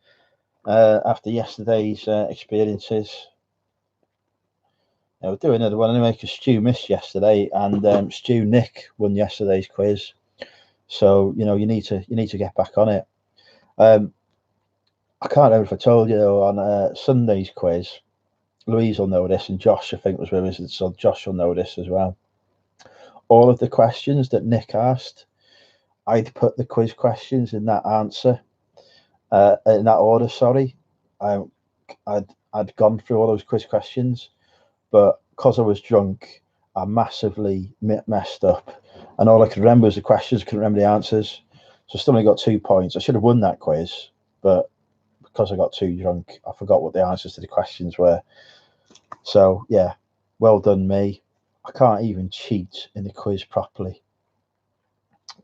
After yesterday's experiences. We'll do another one anyway because Stu missed yesterday, and Nick won yesterday's quiz. So you know you need to get back on it. I can't remember if I told you though, on Sunday's quiz, Louise will know this, and Josh, I think, was with us, so Josh will know this as well. All of the questions that Nick asked, I'd put the quiz questions in that answer, in that order. Sorry, I'd gone through all those quiz questions, but because I was drunk, I massively messed up, and all I could remember was the questions. Couldn't remember the answers, so I still only got 2 points. I should have won that quiz, but because I got too drunk, I forgot what the answers to the questions were. So yeah, well done me. I can't even cheat in the quiz properly.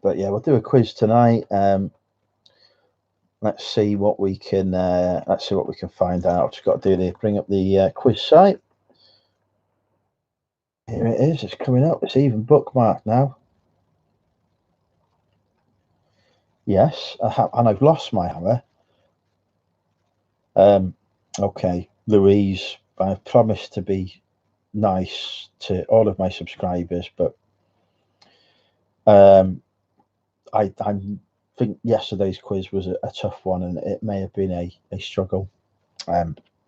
But yeah, we'll do a quiz tonight. Let's see what we can find out. I've just got to bring up the quiz site. Here it is. It's coming up. It's even bookmarked now. Yes, I have, and I've lost my hammer. Okay, Louise, I've promised to be nice to all of my subscribers, but I think yesterday's quiz was a tough one, and it may have been a struggle,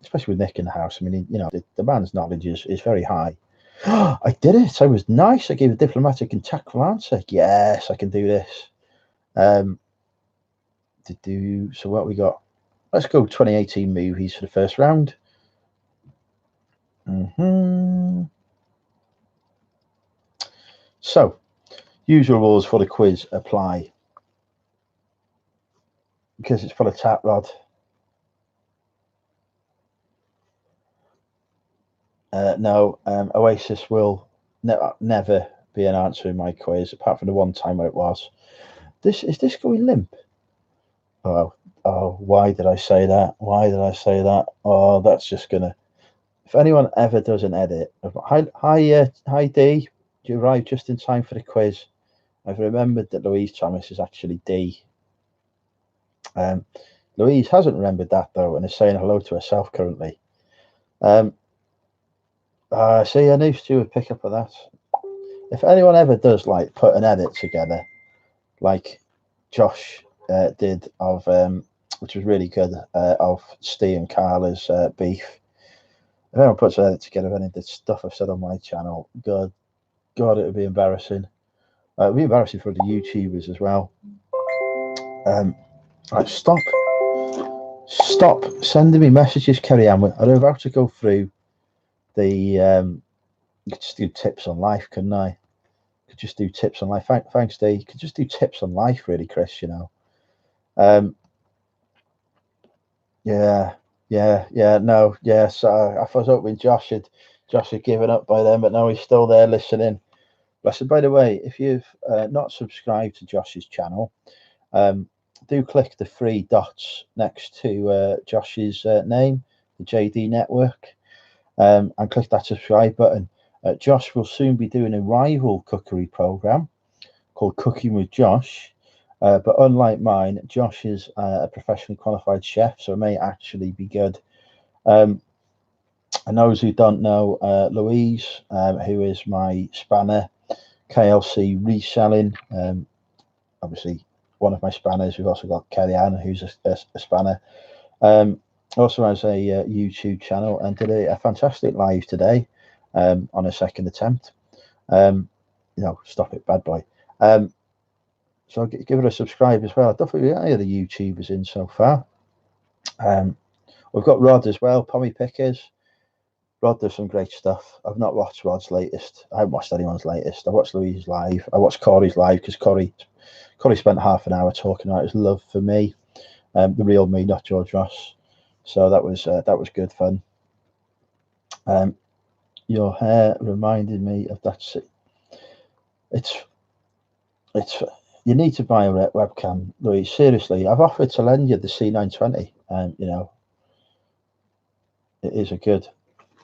especially with Nick in the house. I mean, the man's knowledge is very high. I did it. I was nice. I gave a diplomatic and tactful answer. Yes, I can do this. So what we got? Let's go 2018 movies for the first round. So, usual rules for the quiz apply. Because it's full of tap rod. No, Oasis will never be an answer in my quiz, apart from the one time where it was. Is this going limp? Oh, why did I say that? Why did I say that? Oh, that's just gonna. If anyone ever does an edit, hi D, you arrived just in time for the quiz. I've remembered that Louise Thomas is actually D. Louise hasn't remembered that though, and is saying hello to herself currently. See, I knew Stu would pick up on that. If anyone ever does put an edit together, like Josh did of, which was really good, of Steve and Carla's beef. If anyone puts an edit together of any of the stuff I've said on my channel, God, it would be embarrassing. It would be embarrassing for the YouTubers as well. Right, stop sending me messages, Kerry Ann. I'm about to go through the. You could just do tips on life, couldn't I? Could just do tips on life. Thanks, Dave. You could just do tips on life, really, Chris. Yeah. No, yeah. So I was hoping Josh had given up by then, but no, he's still there listening. Blessed. By the way, if you've not subscribed to Josh's channel, do click the 3 dots next to Josh's name, the JD Network, and click that subscribe button. Josh will soon be doing a rival cookery program called Cooking with Josh. But unlike mine, Josh is a professionally qualified chef, so it may actually be good. And those who don't know, Louise, who is my spanner, KLC Reselling, obviously one of my spanners. We've also got Kelly Ann, who's a spanner. Also has a YouTube channel and did a fantastic live today on a second attempt. Stop it, bad boy. So I'll give it a subscribe as well. I don't think we got any of the YouTubers in so far. We've got Rod as well, Pommy Pickers. Rod does some great stuff. I've not watched Rod's latest. I haven't watched anyone's latest. I watched Louise's live. I watched Corey's live because Corey spent half an hour talking about his love for me, the real me, not George Ross. So that was good fun. Your hair reminded me of that. It's you need to buy a webcam, Louise. Seriously, I've offered to lend you the C920, and it is a good.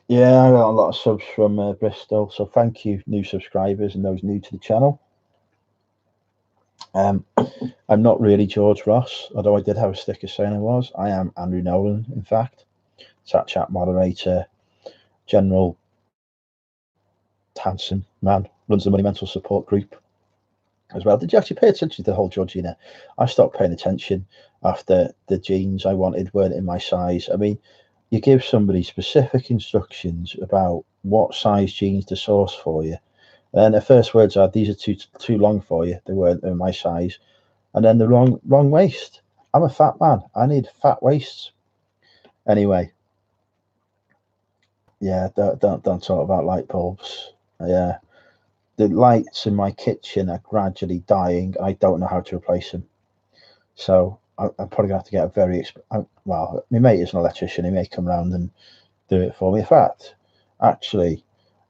Yeah, I got a lot of subs from Bristol, so thank you, new subscribers and those new to the channel. I'm not really George Ross, although I did have a sticker saying I was. I am Andrew Nolan, in fact. Chat moderator, general, handsome man, runs the Money Mental Support Group. as well. Did you actually pay attention to the whole Georgina? I stopped paying attention after the jeans I wanted weren't in my size. I mean, you give somebody specific instructions about what size jeans to source for you, and the first words are, "These are too long for you. They weren't in my size," and then the wrong waist. I'm a fat man. I need fat waists. Anyway, yeah, don't talk about light bulbs. Yeah, the lights in my kitchen are gradually dying. I don't know how to replace them. So I'm probably gonna have to get a well. My mate is an electrician. He may come round and do it for me. In fact, actually,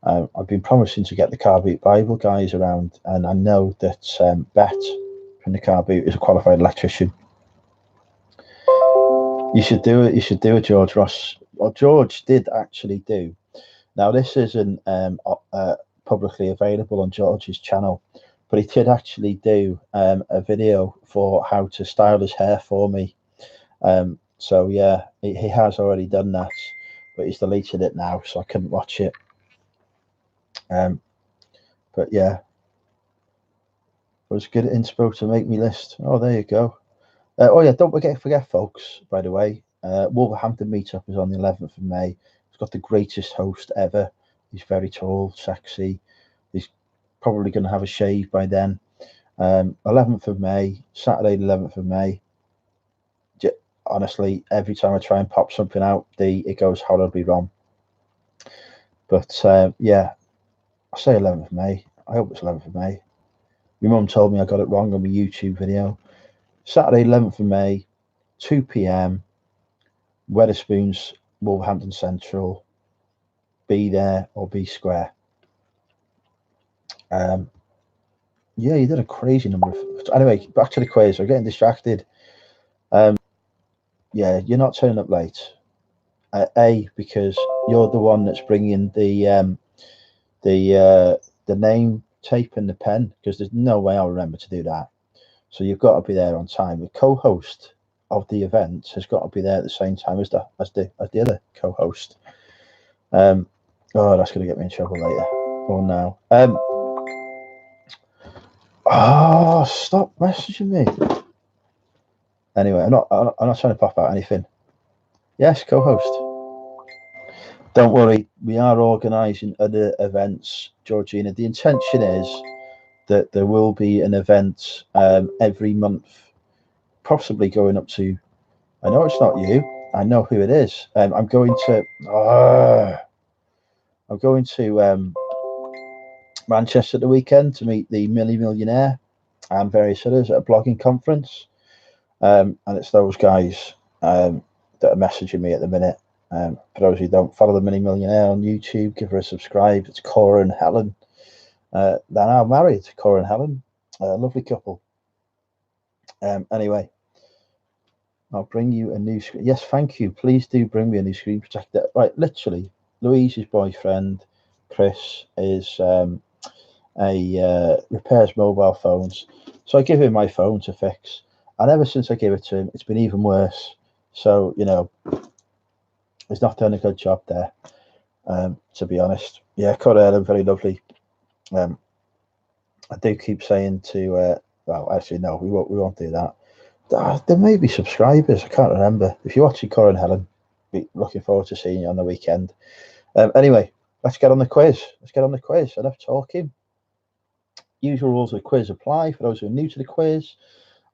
I've been promising to get the Car Boot Bible guys around, and I know that Bet from the Car Boot is a qualified electrician. You should do it. You should do it, George Ross. Well, George did actually do. Now this isn't publicly available on George's channel, but he did actually do a video for how to style his hair for me. So yeah, he has already done that, but he's deleted it now, so I couldn't watch it. But yeah, it was good inspo to make me list. Oh, there you go. Oh yeah, don't forget, folks. By the way, Wolverhampton meetup is on the 11th of May. It's got the greatest host ever. He's very tall, sexy. He's probably going to have a shave by then. 11th of May, Saturday, 11th of May. Honestly, every time I try and pop something out, it goes horribly wrong. But yeah, I say 11th of May. I hope it's 11th of May. My mum told me I got it wrong on my YouTube video. Saturday, 11th of May, 2 p.m. Wetherspoons, Wolverhampton Central. Be there or be square. Yeah, you did a crazy number of. Anyway, back to the quiz. We're getting distracted. Yeah, you're not turning up late. Because you're the one that's bringing the name tape and the pen, because there's no way I'll remember to do that. So you've got to be there on time. The co-host of the event has got to be there at the same time as the other co-host. Oh, that's going to get me in trouble later. Oh no. Oh, stop messaging me. Anyway, I'm not trying to pop out anything. Yes, co-host. Don't worry, we are organising other events, Georgina. The intention is that there will be an event every month, possibly going up to. I know it's not you. I know who it is. I'm going to Manchester the weekend to meet the Millionaire and various others at a blogging conference. And it's those guys that are messaging me at the minute. For those who don't follow the Millionaire on YouTube, give her a subscribe. It's Cora and Helen. They're now married, Cora and Helen. A lovely couple. Anyway, I'll bring you a new screen. Yes, thank you. Please do bring me a new screen protector. Right, literally, Louise's boyfriend, Chris, is repairs mobile phones. So I give him my phone to fix. And ever since I gave it to him, it's been even worse. So, he's not done a good job there, to be honest. Yeah, Cora Ellen, very lovely. I do keep saying to, well, actually, no, we won't do that. There may be subscribers. I can't remember. If you're watching, Cora and Helen, be looking forward to seeing you on the weekend. Anyway, let's get on the quiz. Enough talking. Usual rules of the quiz apply for those who are new to the quiz.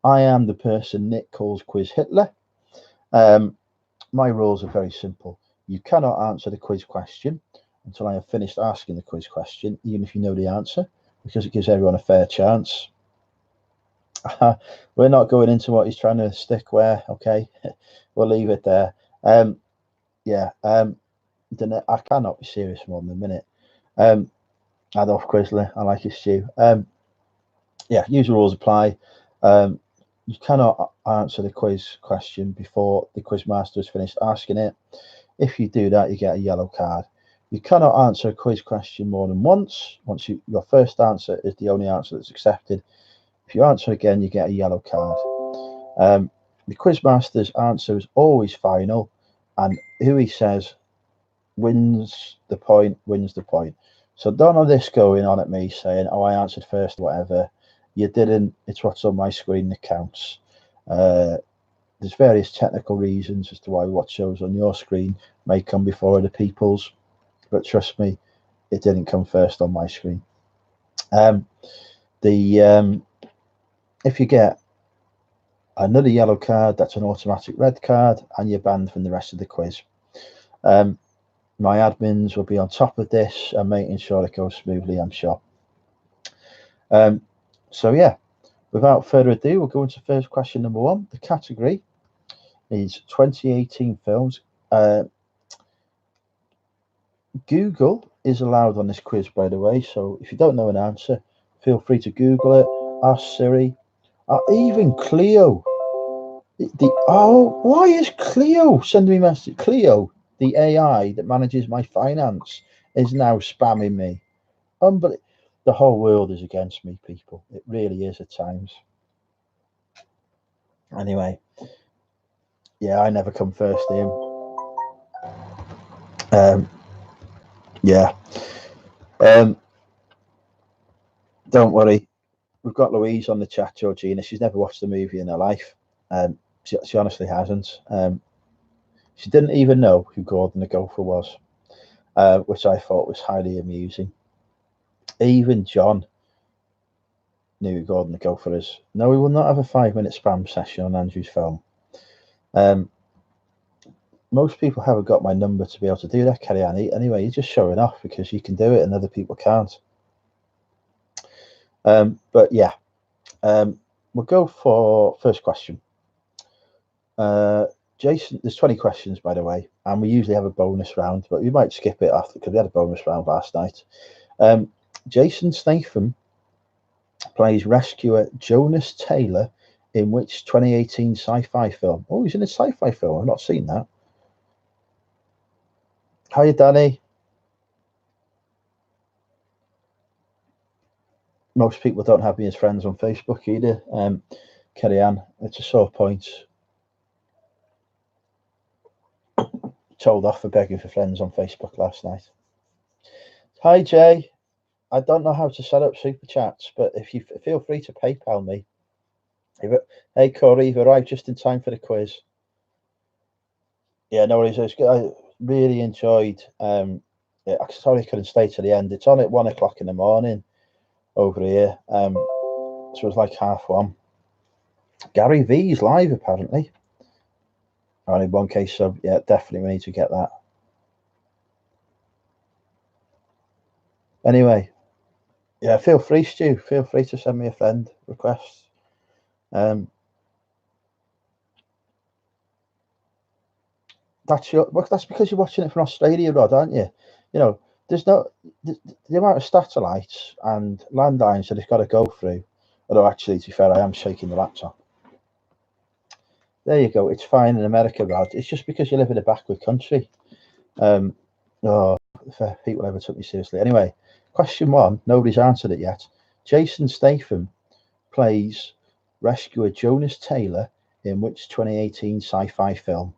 I am the person Nick calls Quiz Hitler. My rules are very simple. You cannot answer the quiz question until I have finished asking the quiz question, even if you know the answer, because it gives everyone a fair chance. We're not going into what he's trying to stick where, okay? We'll leave it there. Yeah, I cannot be serious more than a minute. Adolf Quizler, I like his stew. Yeah, usual rules apply. You cannot answer the quiz question before the quiz master has finished asking it. If you do that, you get a yellow card. You cannot answer a quiz question more than once. Your first answer is the only answer that's accepted. If you answer again, you get a yellow card. The quiz master's answer is always final, and who he says wins the point. So don't have this going on at me saying, "Oh, I answered first," or whatever. You didn't. It's what's on my screen that counts. There's various technical reasons as to why what shows on your screen may come before other people's, but trust me, it didn't come first on my screen. If you get another yellow card, that's an automatic red card, and you're banned from the rest of the quiz. My admins will be on top of this and making sure it goes smoothly, I'm sure. So yeah, without further ado, we'll go into first question number one. The category is 2018 films. Google is allowed on this quiz, by the way, so if you don't know an answer, feel free to Google it, ask Siri, or even Clio. Why is Clio sending me a message? Clio, the AI that manages my finance, is now spamming me. The whole world is against me, people. It really is at times. Anyway, yeah, I never come first, Ian. Yeah. Don't worry. We've got Louise on the chat, Georgina. She's never watched the movie in her life. She honestly hasn't. She didn't even know who Gordon the Gopher was, which I thought was highly amusing. Even John knew who Gordon the Gopher is. No, we will not have a 5-minute spam session on Andrew's film. Most people haven't got my number to be able to do that, Kellyanne. Anyway, you're just showing off because you can do it and other people can't. But yeah, we'll go for first question. Jason, there's 20 questions, by the way, and we usually have a bonus round, but we might skip it after because we had a bonus round last night. Jason Statham plays rescuer Jonas Taylor in which 2018 sci-fi film? Oh, he's in a sci-fi film. I've not seen that. Hiya, Danny. Most people don't have me as friends on Facebook either. Kellyanne, it's a sore point. Told off for begging for friends on Facebook last night. Hi, Jay. I don't know how to set up super chats, but if you feel free to PayPal me. Hey, Corey, you've arrived just in time for the quiz. Yeah, no worries. I really enjoyed. Yeah, sorry I couldn't stay to the end. It's on at 1 o'clock in the morning over here. So it was like 1:30. Gary V's live apparently. Only 1K sub. Yeah, definitely we need to get that. Anyway, yeah, feel free, Stu. Feel free to send me a friend request. That's because you're watching it from Australia, Rod, aren't you? You know, there's no the amount of satellites and landlines that it's got to go through. Although actually, to be fair, I am shaking the laptop. There you go. It's fine in America, Rod. It's just because you live in a backward country. If people ever took me seriously. Anyway, question one. Nobody's answered it yet. Jason Statham plays rescuer Jonas Taylor in which 2018 sci-fi film?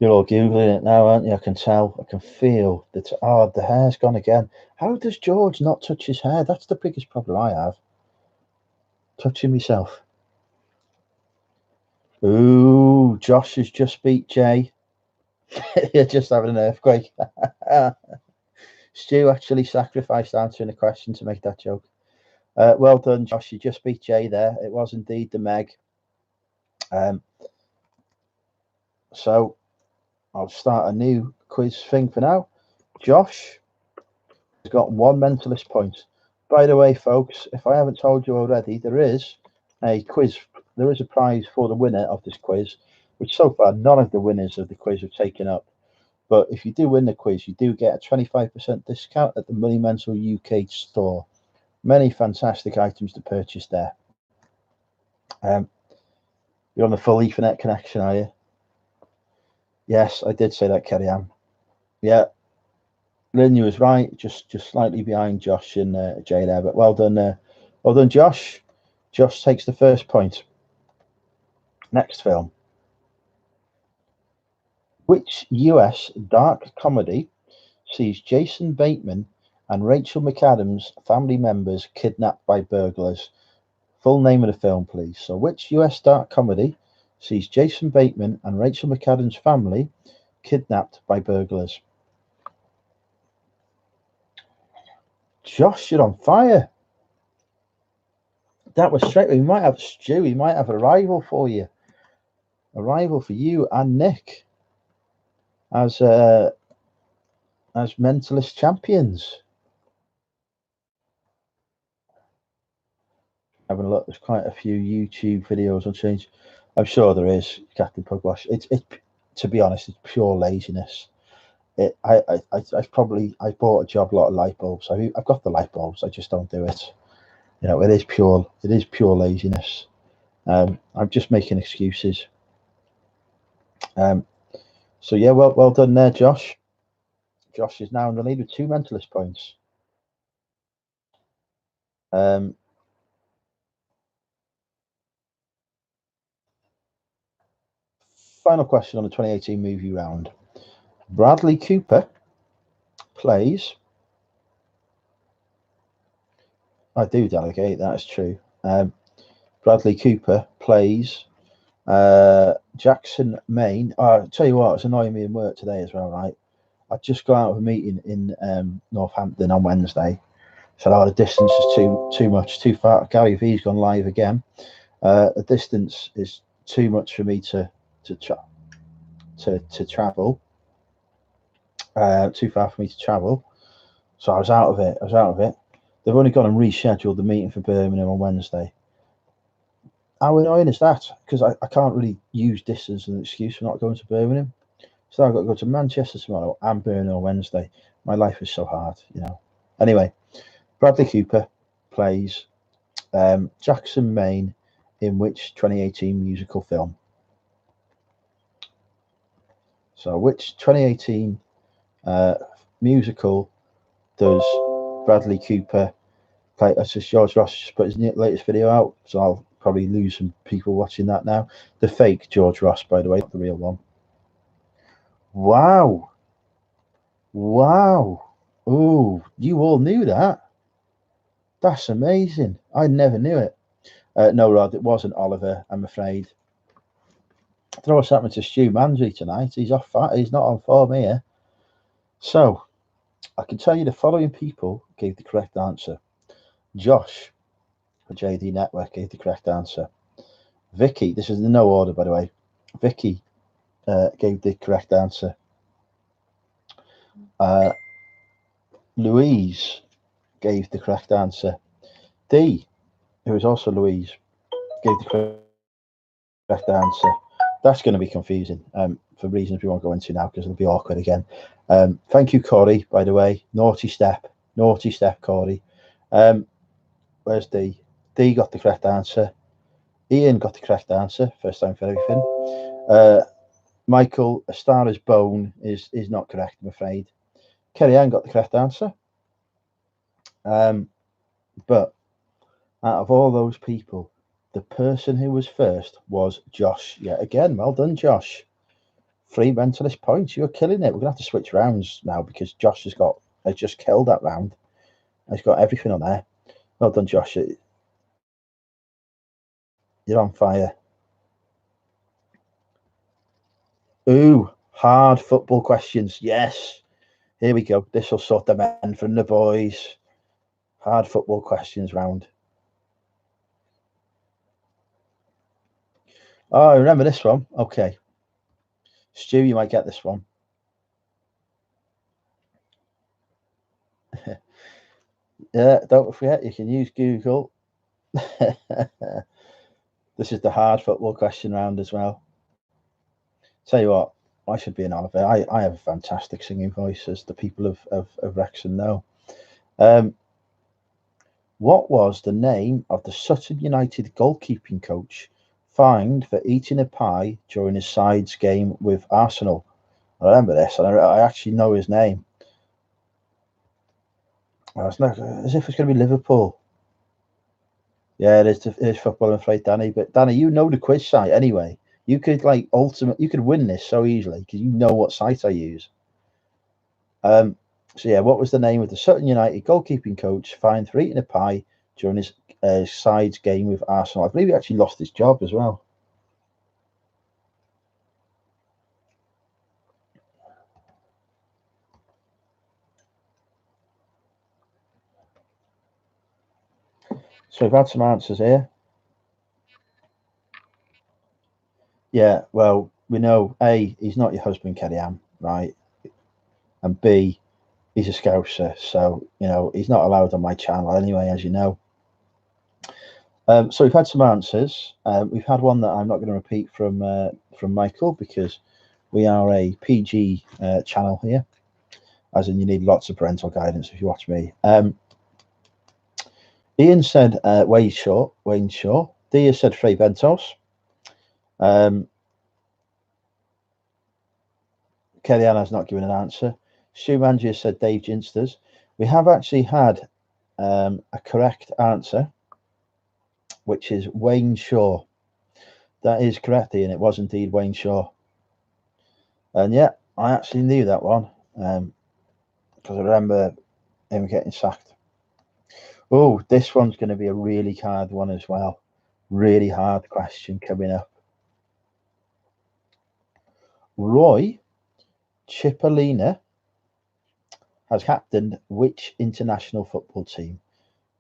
You're all Googling it now, aren't you? I can tell. I can feel that. Oh, the hair's gone again. How does George not touch his hair? That's the biggest problem I have. Touching myself. Ooh, Josh has just beat Jay. You're just having an earthquake. Stu actually sacrificed answering a question to make that joke. Well done, Josh. You just beat Jay there. It was indeed the Meg. So I'll start a new quiz thing for now. Josh has got 1 mentalist point. By the way, folks, if I haven't told you already, there is a quiz. There is a prize for the winner of this quiz, which so far none of the winners of the quiz have taken up. But if you do win the quiz, you do get a 25% discount at the Money Mental UK store. Many fantastic items to purchase there. You're on the full Ethernet connection, are you? Yes, I did say that, Kerry-Ann. Yeah, Lynn, you was right. Just slightly behind Josh and Jay there, but well done, Josh. Josh takes the first point. Next film. Which US dark comedy sees Jason Bateman and Rachel McAdams' family members kidnapped by burglars? Full name of the film, please. So, which US dark comedy sees Jason Bateman and Rachel McAdams' family kidnapped by burglars? Josh, you're on fire. That was straight. We might have Stu. We might have a rival for you. A rival for you and Nick as mentalist champions. Having a look, there's quite a few YouTube videos on change. I'm sure there is, Captain Pugwash. It's to be honest, it's pure laziness. I bought a job lot of light bulbs. I've got the light bulbs. I just don't do it. You know, it is pure laziness. I'm just making excuses. So yeah, well done there, Josh. Josh is now in the lead with 2 mentalist points. Final question on the 2018 movie round. Bradley Cooper plays. I do delegate. That is true. Bradley Cooper plays Jackson Maine. I'll tell you what, it's annoying me in work today as well, right? I just got out of a meeting in Northampton on Wednesday. So the distance is too much, too far. Gary V's gone live again. The distance is too much for me to travel. Too far for me to travel. So I was out of it. They've only gone and rescheduled the meeting for Birmingham on Wednesday. How annoying is that? Because I can't really use distance as an excuse for not going to Birmingham. So I've got to go to Manchester tomorrow and Birmingham on Wednesday. My life is so hard, you know. Anyway, Bradley Cooper plays Jackson Maine in which 2018 musical film? So which 2018 musical does Bradley Cooper play? That's just George Ross just put his latest video out, so I'll probably lose some people watching that now. The fake George Ross, by the way, not the real one. Wow. Oh, you all knew that. That's amazing. I never knew it. No, Rod, it wasn't Oliver, I'm afraid. I don't know what's happening to Stu Manzi tonight. He's off. He's not on form here. So, I can tell you the following people gave the correct answer. Josh for JD Network gave the correct answer. Vicky, this is in no order, by the way. Vicky gave the correct answer. Louise gave the correct answer. D, who is also Louise, gave the correct answer. That's going to be confusing for reasons we won't go into now because it'll be awkward again. Thank you, Corey, by the way. Naughty step, Corey. Where's D? D got the correct answer. Ian got the correct answer. First time for everything. Michael, A Star Is Bone is not correct, I'm afraid. Kerry Ann got the correct answer. But out of all those people, the person who was first was Josh. Yeah, again, well done, Josh. 3 mentalist points. You're killing it. We're gonna have to switch rounds now because Josh has just killed that round. He's got everything on there. Well done, Josh. You're on fire. Ooh, hard football questions. Yes. Here we go. This will sort the men from the boys. Hard football questions round. Oh, I remember this one. Okay. Stu, you might get this one. Yeah, don't forget you can use Google. This is the hard football question round as well. Tell you what, I should be an Oliver. I have a fantastic singing voice, as the people of Wrexham know. What was the name of the Sutton United goalkeeping coach fined for eating a pie during his side's game with Arsenal? I remember this. I actually know his name. It's not as if it's going to be Liverpool. Yeah, it is football, I'm afraid, Danny. But Danny, you know the quiz site anyway. You could you could win this so easily because you know what site I use. So yeah, what was the name of the Sutton United goalkeeping coach fined for eating a pie during his side's game with Arsenal? I believe he actually lost his job as well. So we've had some answers here. Yeah, well, we know A, he's not your husband, Kerry-Ann, right? And B, he's a Scouser, so he's not allowed on my channel anyway, as you know. So we've had some answers. We've had one that I'm not going to repeat from Michael because we are a PG channel here, as in you need lots of parental guidance if you watch me. Ian said Wayne Shaw. Dia said Frey Bentos. Kerry-Ann has not given an answer. Stu Mangia said Dave Ginsters. We have actually had a correct answer, which is Wayne Shaw. That is correct, Ian. It was indeed Wayne Shaw. And yeah, I actually knew that one because I remember him getting sacked. Oh, this one's going to be a really hard one as well. Really hard question coming up. Roy Cipollina has captained which international football team?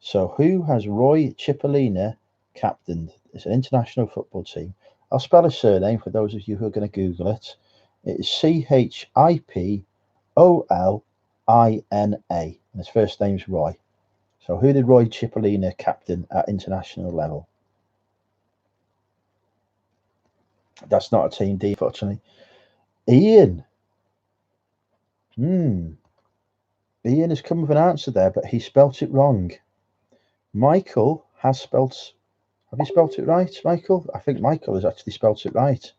So who has Roy Cipollina captained? It's an international football team. I'll spell his surname for those of you who are going to Google it. It is Cipollina, and his first name's Roy. So who did Roy Cipollina captain at international level? That's not a team D, unfortunately. Ian. Ian has come with an answer there, but he spelt it wrong. Michael has spelt. Have you spelt it right, Michael? I think Michael has actually spelt it right.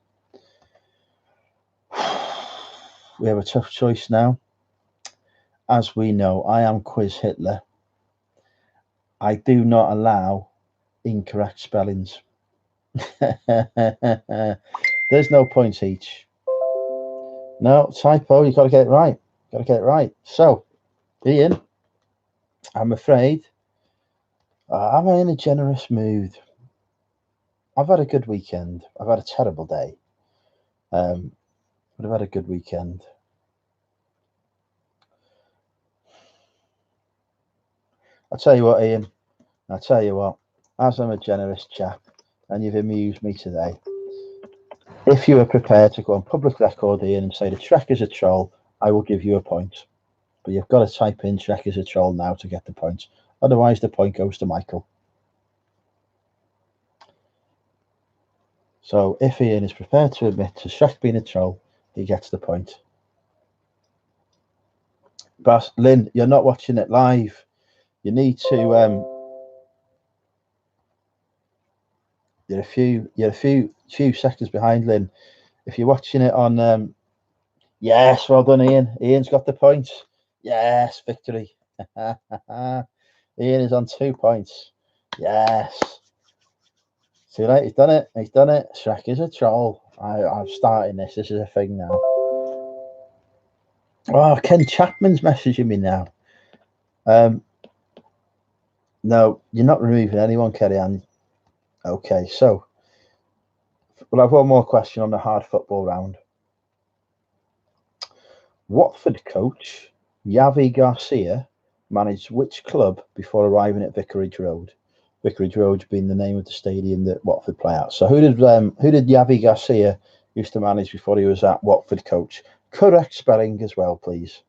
We have a tough choice now. As we know, I am Quiz Hitler. I do not allow incorrect spellings. There's no points each. No, typo, you've got to get it right. Got to get it right. So, Ian, I'm afraid, am I in a generous mood? I've had a good weekend. I've had a terrible day. But I've had a good weekend. I'll tell you what, Ian. I'll tell you what. As I'm a generous chap, and you've amused me today, if you are prepared to go on public record, Ian, and say the Trek is a troll, I will give you a point. But you've got to type in Trek is a troll now to get the point. Otherwise, the point goes to Michael. So if Ian is prepared to admit to Shrek being a troll, he gets the point. But Lynn, you're not watching it live. You need to. You're a few seconds behind, Lynn. If you're watching it on, yes, well done, Ian. Ian's got the point. Yes, victory. Ian is on 2 points. Yes. Too late. He's done it. He's done it. Shrek is a troll. I'm starting this. This is a thing now. Oh, Ken Chapman's messaging me now. No, you're not removing anyone, Kerry-Ann. Okay, so we'll have one more question on the hard football round. Watford coach Javi Garcia managed which club before arriving at Vicarage Road? Vicarage Road being the name of the stadium that Watford play at. So who did Javi Garcia used to manage before he was at Watford coach? Correct spelling as well, please.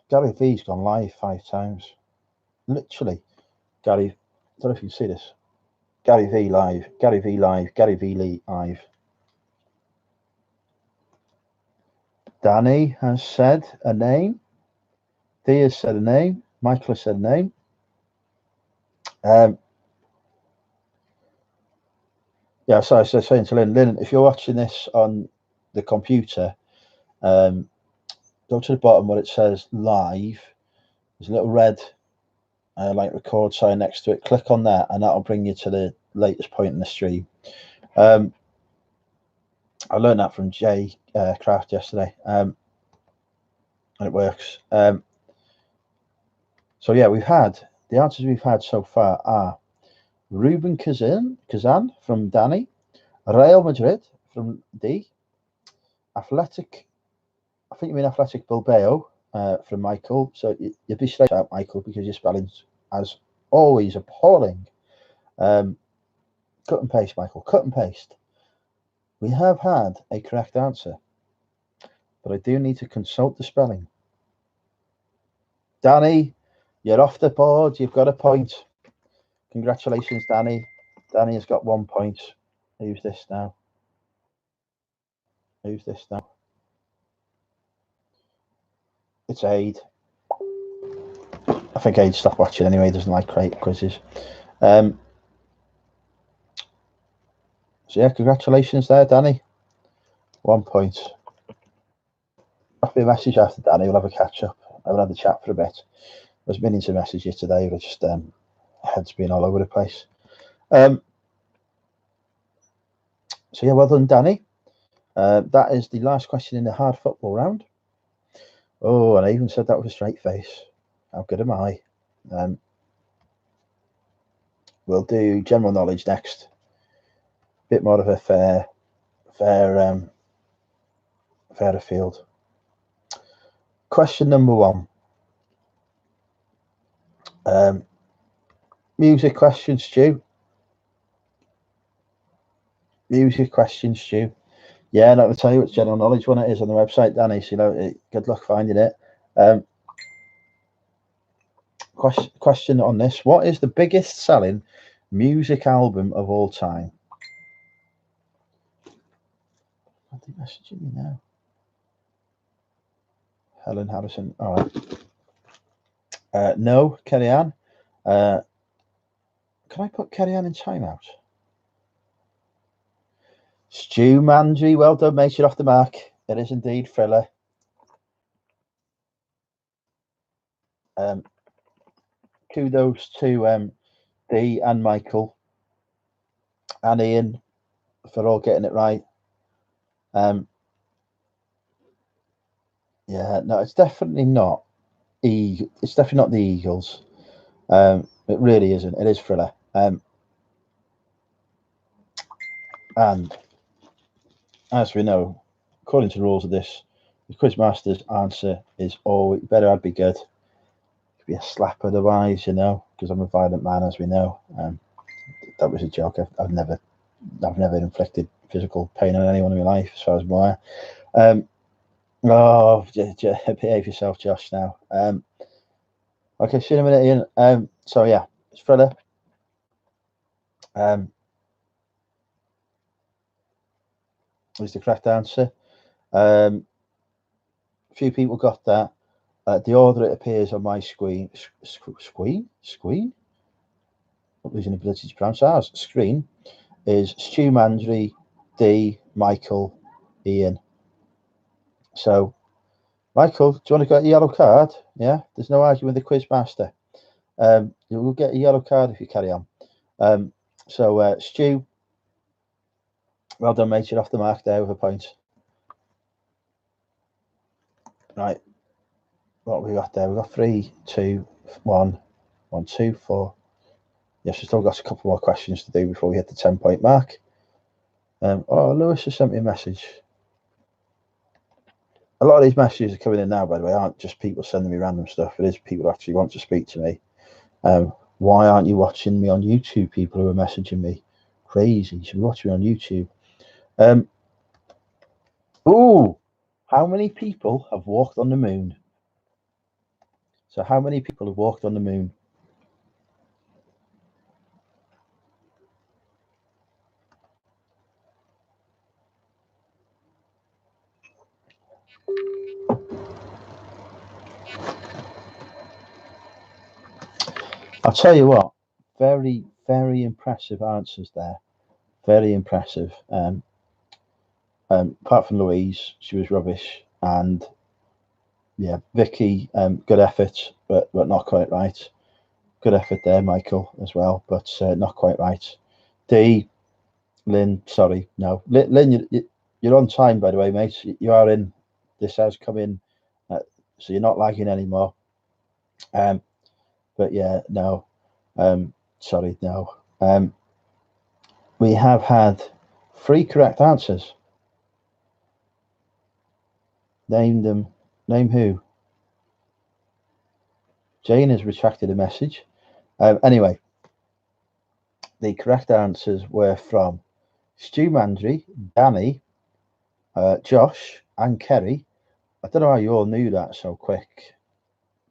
Gary V's gone live 5 times. Literally. Gary, I don't know if you can see this. Gary V live, Gary V live, Gary V live. Danny has said a name. Thea has said a name. Michael has said a name. Yeah, sorry, so saying to Lynn, if you're watching this on the computer, go to the bottom where it says live. There's a little red like record sign next to it. Click on that, and that'll bring you to the latest point in the stream. I learned that from Jay Craft yesterday, and it works. So yeah, the answers we've had so far are Ruben Kazan from Danny, Real Madrid from D, Athletic, I think you mean Athletic Bilbao from Michael. So you'd be straight out, Michael, because your spelling's as always appalling. Cut and paste, Michael, cut and paste. We have had a correct answer, but I do need to consult the spelling. Danny, you're off the board. You've got a point. Congratulations, Danny. Danny has got 1 point. Who's this now? Who's this now? It's Aid. I think Aid stopped watching anyway. He doesn't like quizzes. So yeah, congratulations there, Danny. 1 point. Drop me a message after Danny. We'll have a catch up. I haven't had a chat for a bit. I was meaning to message you today, but just head's been all over the place. So yeah, well done, Danny. That is the last question in the hard football round. Oh, and I even said that with a straight face. How good am I? We'll do general knowledge next. Bit more of a fairer field. Question number 1. Music question, Stu. Music question, Stu. Yeah, I'm not going to tell you which general knowledge one it is on the website, Danny. So good luck finding it. Question on this: what is the biggest selling music album of all time? Are they messaging me now? Helen Harrison. All right. No, Kerry Ann. Can I put Kerry Ann in timeout? Stu Mandry, well done, mate. You're off the mark. It is indeed Thriller. Kudos to Dee and Michael and Ian for all getting it right. Yeah, no, it's definitely not. It's definitely not the Eagles. It really isn't. It is Thriller. And as we know, according to the rules of this, the Quizmaster's answer is always better. I'd be good. It'd be a slap otherwise, you know, because I'm a violent man, as we know. That was a joke. I've never inflicted physical pain on anyone in my life, as far as I'm aware. Behave yourself, Josh. Now, okay, see you in a minute, Ian. So yeah, it's Thriller. Is the correct answer. A few people got that. The order it appears on my screen. Not losing the ability to pronounce ours. Screen is Stu Mandry, D, Michael, Ian. So, Michael, do you want to get a yellow card? Yeah, there's no arguing with the Quizmaster. You will get a yellow card if you carry on. So, Stu, well done, mate. You're off the mark there with a point. Right. What have we got there? We've got 3, 2, 1, 1, 2, 4. Yes, we've still got a couple more questions to do before we hit the 10-point mark. Lewis has sent me a message. A lot of these messages are coming in now, by the way, aren't just people sending me random stuff. It is people who actually want to speak to me. Why aren't you watching me on YouTube? People who are messaging me. Crazy. You should be watching me on YouTube. How many people have walked on the moon? So how many people have walked on the moon? I'll tell you what, very, very impressive answers there. Very impressive. Apart from Louise, she was rubbish. And yeah, Vicky, good effort, but not quite right. Good effort there, Michael, as well, but not quite right. D, Lynn, sorry, no. Lynn, you're on time, by the way, mate. You are in. This has come in, so you're not lagging anymore. But yeah, no. Sorry, no. We have had 3 correct answers. Name them. Name who? Jane has retracted a message. Anyway, the correct answers were from Stu Mandry, Danny, Josh, and Kerry. I don't know how you all knew that so quick,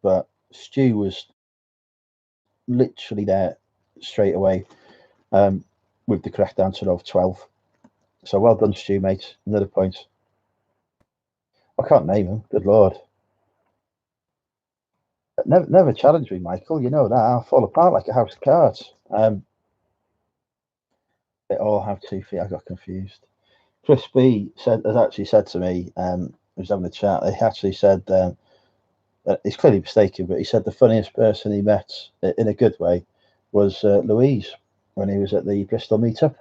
but Stu was literally there straight away with the correct answer of 12. So well done, Stu, mate. Another point. I can't name him. Good Lord. Never challenge me, Michael. You know that. I'll fall apart like a house of cards. They all have 2 feet. I got confused. Chris B has actually said to me, was having a chat, he actually said, he's clearly mistaken, but he said the funniest person he met, in a good way, was Louise when he was at the Bristol meetup.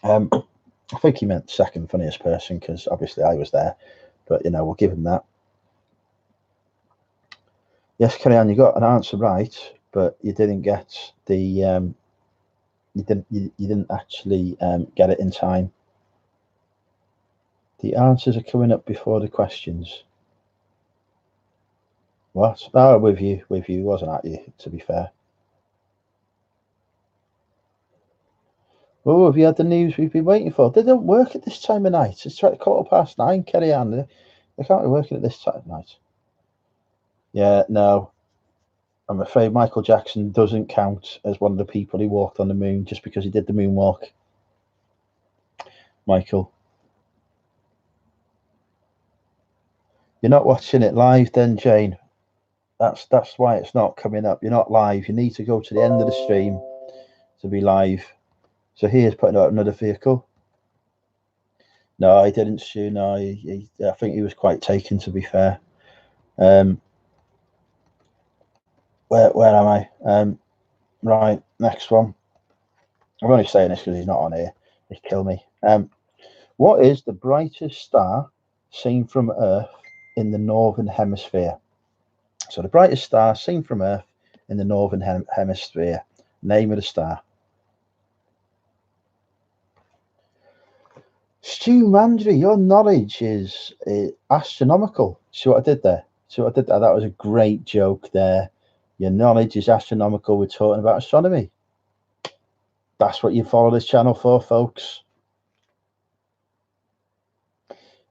I think he meant second funniest person because obviously I was there, but we'll give him that. Yes, Kerry Ann, you got an answer right, but you didn't get the you didn't actually get it in time. The answers are coming up before the questions. What? Oh, with you, wasn't at you, to be fair. Oh, have you had the news we've been waiting for? They don't work at this time of night. It's 9:15, Kerry Ann. They can't be working at this time of night. Yeah, no. I'm afraid Michael Jackson doesn't count as one of the people who walked on the moon just because he did the moonwalk. Michael. You're not watching it live then, Jane. That's why it's not coming up. You're not live. You need to go to the end of the stream to be live. So here's putting out another vehicle. No, I didn't, Stu. No, I think he was quite taken, to be fair. Where am I? Right, next one. I'm only saying this because he's not on here. He'd kill me. What is the brightest star seen from Earth in the northern hemisphere? So the brightest star seen from Earth in the northern hemisphere. Name of the star. Stu Mandry, your knowledge is astronomical. See what I did there? That was a great joke there. Your knowledge is astronomical. We're talking about astronomy. That's what you follow this channel for, folks.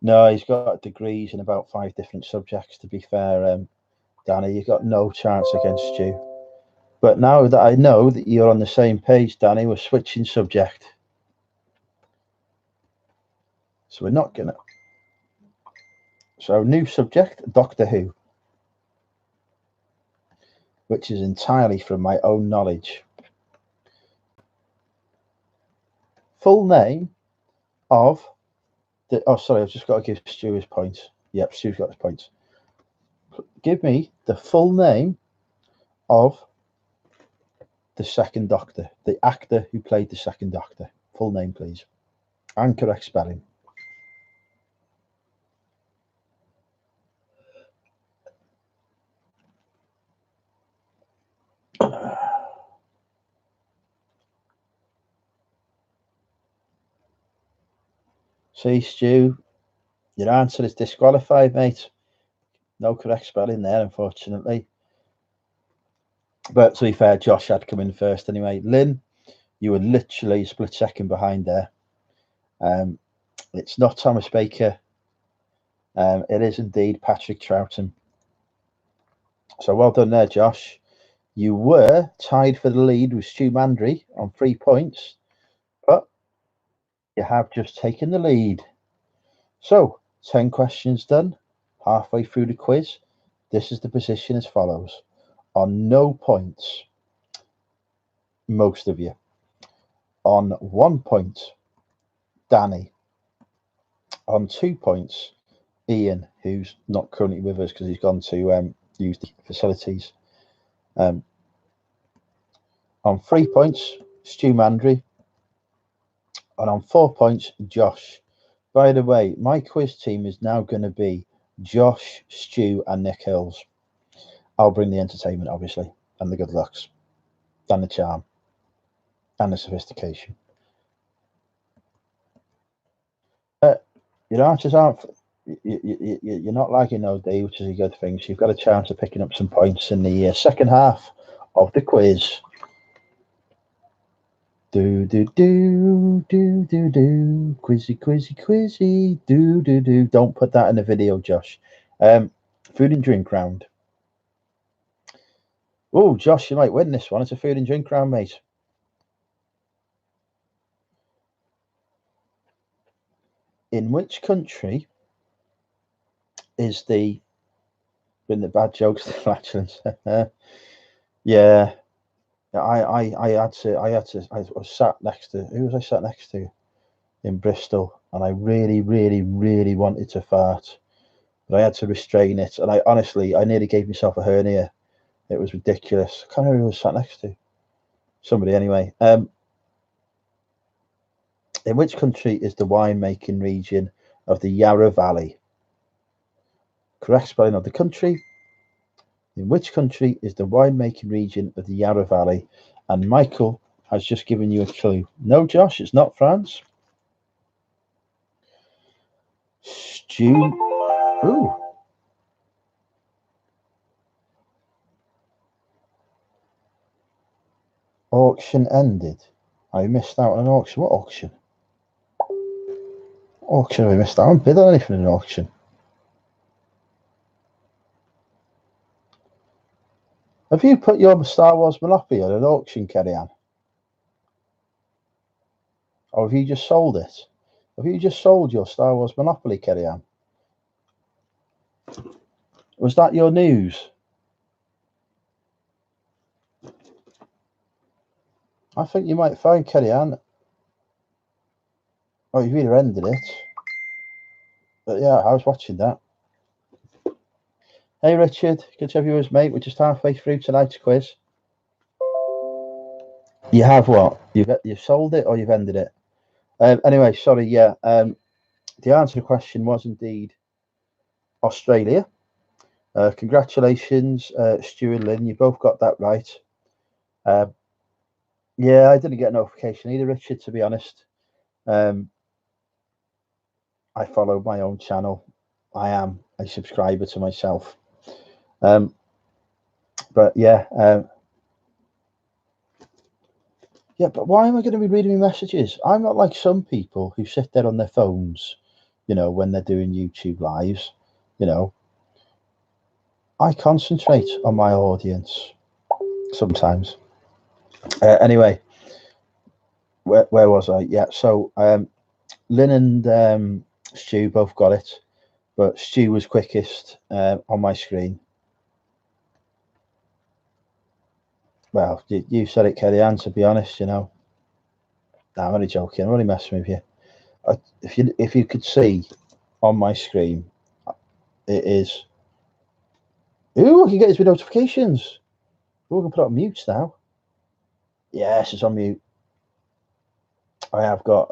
No, he's got degrees in about 5 different subjects, to be fair. Danny, you've got no chance against you. But now that I know that you're on the same page, Danny, we're switching subject. So we're not gonna. So new subject, Doctor Who, which is entirely from my own knowledge. Full name of the. Oh, sorry, I've just got to give Stu his points. Yep, Stu's got his points. Give me the full name of the second Doctor, the actor who played the second Doctor. Full name, please, and correct spelling. See, Stu, your answer is disqualified, mate. No correct spelling there, unfortunately. But to be fair, Josh had come in first anyway. Lynn, you were literally a split second behind there. It's not Thomas Baker. It is indeed Patrick Troughton. So well done there, Josh. You were tied for the lead with Stu Mandry on 3 points, but you have just taken the lead. So 10 questions done, halfway through the quiz. This is the position as follows. On no points, most of you. On 1 point, Danny. On 2 points, Ian, who's not currently with us because he's gone to use the facilities. On 3 points, Stu Mandry. And on 4 points, Josh. By the way, my quiz team is now going to be Josh, Stu, and Nick Hills. I'll bring the entertainment, obviously, and the good looks, and the charm, and the sophistication. Your answers aren't. You're not lagging though, Dave, which is a good thing. So you've got a chance of picking up some points in the second half of the quiz. Do do do do do do, quizzy quizzy quizzy, do do do. Don't put that in the video, Josh. Food and drink round. Oh, Josh, you might win this one. It's a food and drink round, mate. In which country is the bad jokes flatulence? Yeah, I was sat next to, who was I sat next to in Bristol, and I really, really, really wanted to fart, but I had to restrain it, and I nearly gave myself a hernia. It was ridiculous. I can't remember who I was sat next to. Somebody anyway. In which country is the winemaking region of the Yarra Valley? Correct spelling of the country. In which country is the winemaking region of the Yarra Valley? And Michael has just given you a clue. No, Josh, it's not France. Stu. Ooh. Auction ended. I missed out on an auction. What auction? Auction I missed out. I haven't bid on anything in an auction. Have you put your Star Wars Monopoly on an auction, Kerry-Ann? Or have you just sold it? Have you just sold your Star Wars Monopoly, Kerry-Ann? Was that your news? I think you might find Kerry-Ann. Oh, you've either ended it. But yeah, I was watching that. Hey, Richard. Good to have you as mate. We're just halfway through tonight's quiz. You have what? You've sold it or you've ended it? Anyway, sorry. Yeah. The answer to the question was indeed Australia. Congratulations, Stu and Lynn. You both got that right. Yeah, I didn't get a notification either, Richard, to be honest. I follow my own channel. I am a subscriber to myself. But yeah. Yeah, but why am I going to be reading my messages? I'm not like some people who sit there on their phones, when they're doing YouTube lives, I concentrate on my audience sometimes. Anyway, where was I? Yeah, so Lynn and Stu both got it, but Stu was quickest on my screen. Well, you said it, Kerry-Ann, to be honest, No, I'm only joking. I'm only messing with you. If you could see on my screen, it is. Ooh, I can get his notifications. Ooh, I can put it on mute now. Yes, it's on mute. I have got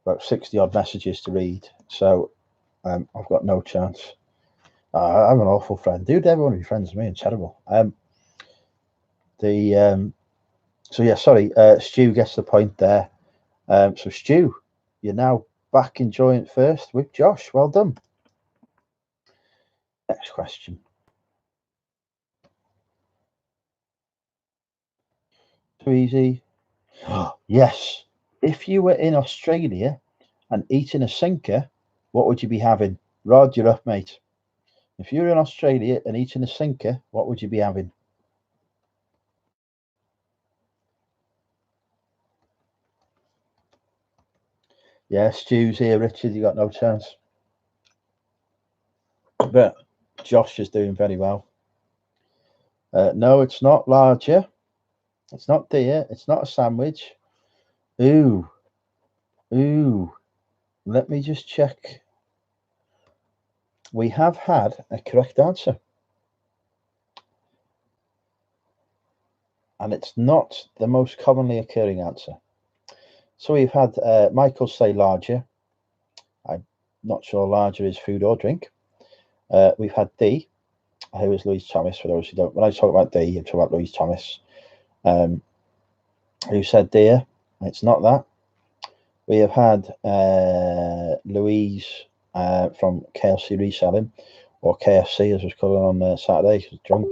about 60 odd messages to read, so I've got no chance. I'm an awful friend. Dude, everyone be friends with me and terrible. So yeah, sorry. Stu gets the point there. So Stu, you're now back in joint first with Josh. Well done. Next question. Too easy. Yes. If you were in Australia and eating a sinker, what would you be having? Rod, you're up, mate. If you were in Australia and eating a sinker, what would you be having? Yeah, Stu's here, Richard. You got no chance. But Josh is doing very well. No, it's not larger. It's not deer. It's not a sandwich. Ooh. Let me just check. We have had a correct answer. And it's not the most commonly occurring answer. So we've had Michael say larger. I'm not sure larger is food or drink. We've had D, who is Louise Thomas, for those who don't. When I talk about D, I'm talking about Louise Thomas, who said deer. It's not that. We have had Louise from KFC Reselling, or KFC as was called on Saturday, she was drunk,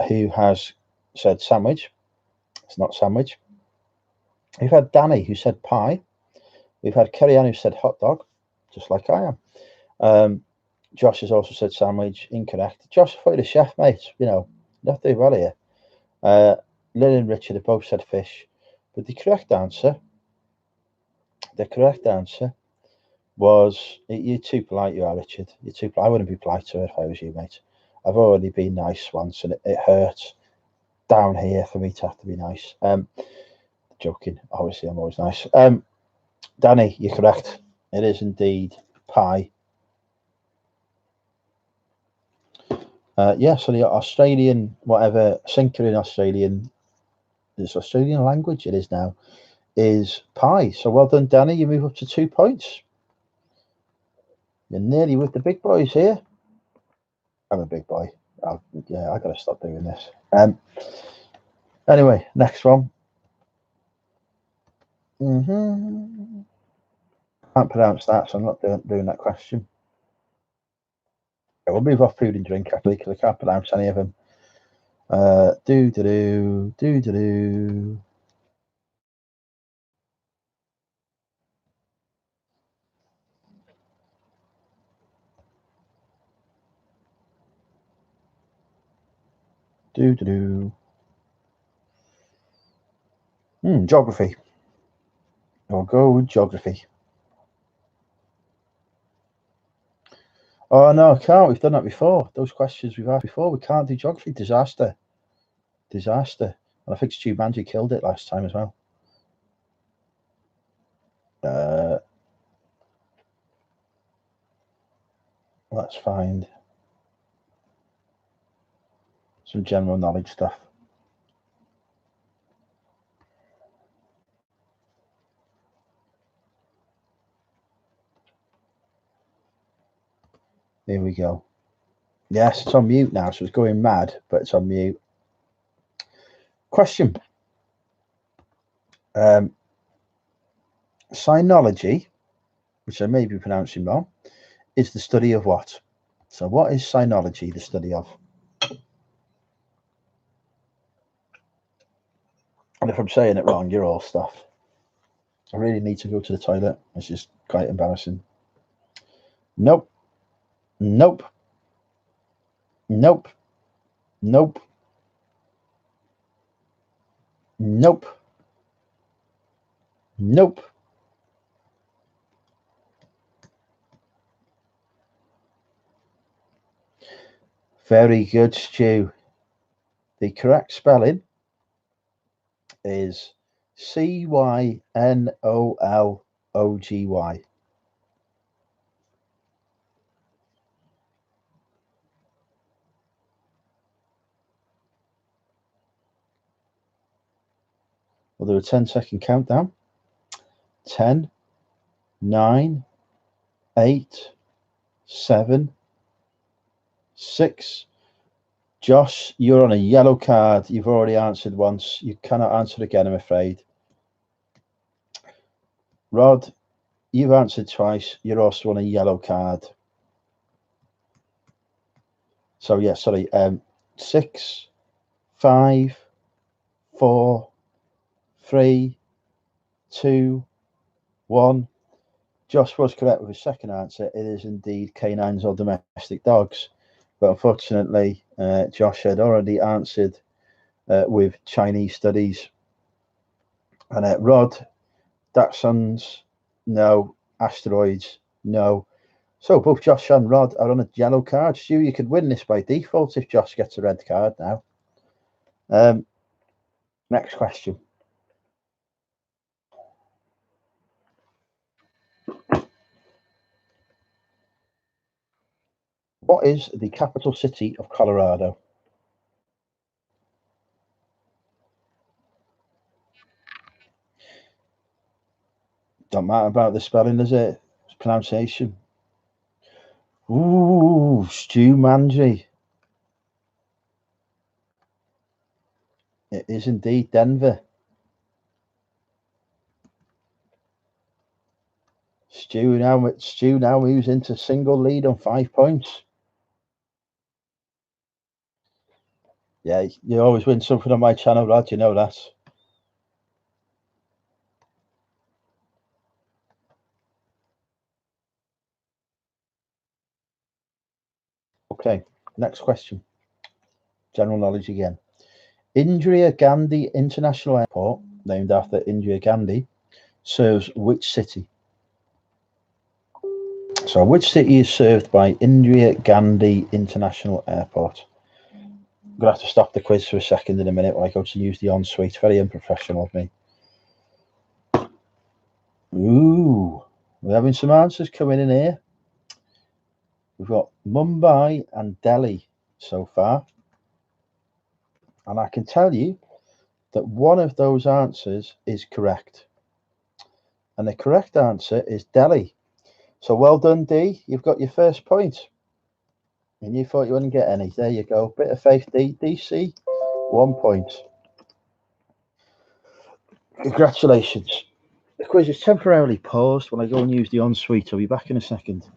who has said sandwich. It's not sandwich. We've had Danny, who said pie. We've had Kerry-Ann, who said hot dog, just like I am. Josh has also said sandwich. Incorrect. Josh, I thought you're a chef, mate. You know, not doing well here. Lynn and Richard have both said fish. But the correct answer was, you're too polite, you are, Richard. You're too polite. I wouldn't be polite to her if I was you, mate. I've already been nice once, and it hurts down here for me to have to be nice. Joking. Obviously, I'm always nice. Danny, you're correct. It is indeed pie. So the Australian, whatever, sinker in Australian, it's Australian language, it is now, is pie. So well done, Danny. You move up to 2 points. You're nearly with the big boys here. I'm a big boy. I got to stop doing this. Anyway, next one. Can't pronounce that, so I'm not doing that question. We'll move off food and drink, actually, because I can't pronounce any of them. Do-do-do. Geography. I'll go with geography. Oh, no, I can't. We've done that before. Those questions we've asked before. We can't do geography. Disaster. And I think Stu Manji killed it last time as well. Let's find some general knowledge stuff. Here we go. Yes, it's on mute now, so it's going mad, but it's on mute. Question. Sinology, which I may be pronouncing wrong, is the study of what? So what is sinology the study of? And if I'm saying it wrong, you're all stuffed. I really need to go to the toilet. It's just quite embarrassing. Nope. Nope. Nope. Nope. Nope. Nope. Very good, Stu. The correct spelling is Cynology. We'll do a 10-second countdown. 10, 9, 8, 7, 6. Josh, you're on a yellow card. You've already answered once. You cannot answer again, I'm afraid. Rod, you've answered twice. You're also on a yellow card. So, yeah, sorry. 6, 5, 4, 3, 2, 1. Josh was correct with his second answer. It is indeed canines or domestic dogs. But unfortunately, Josh had already answered with Chinese studies. And Rod, Dachshunds, no. Asteroids, no. So both Josh and Rod are on a yellow card. Stu, you could win this by default if Josh gets a red card now. Next question. What is the capital city of Colorado? Don't matter about the spelling, does it? It's pronunciation. Ooh, Stu Manji. It is indeed Denver. Stu now moves into single lead on 5 points. Yeah, you always win something on my channel, Rod. You know that. Okay, next question. General knowledge again. Indira Gandhi International Airport, named after Indira Gandhi, serves which city? So, which city is served by Indira Gandhi International Airport? I'm going to have to stop the quiz for a second in a minute while I go to use the ensuite. Very unprofessional of me. Ooh, we're having some answers coming in here. We've got Mumbai and Delhi so far. And I can tell you that one of those answers is correct. And the correct answer is Delhi. So well done, D. You've got your first point. And you thought you wouldn't get any. There you go. Bit of faith, D. DC, 1 point. Congratulations. The quiz is temporarily paused when I go and use the ensuite. I'll be back in a second.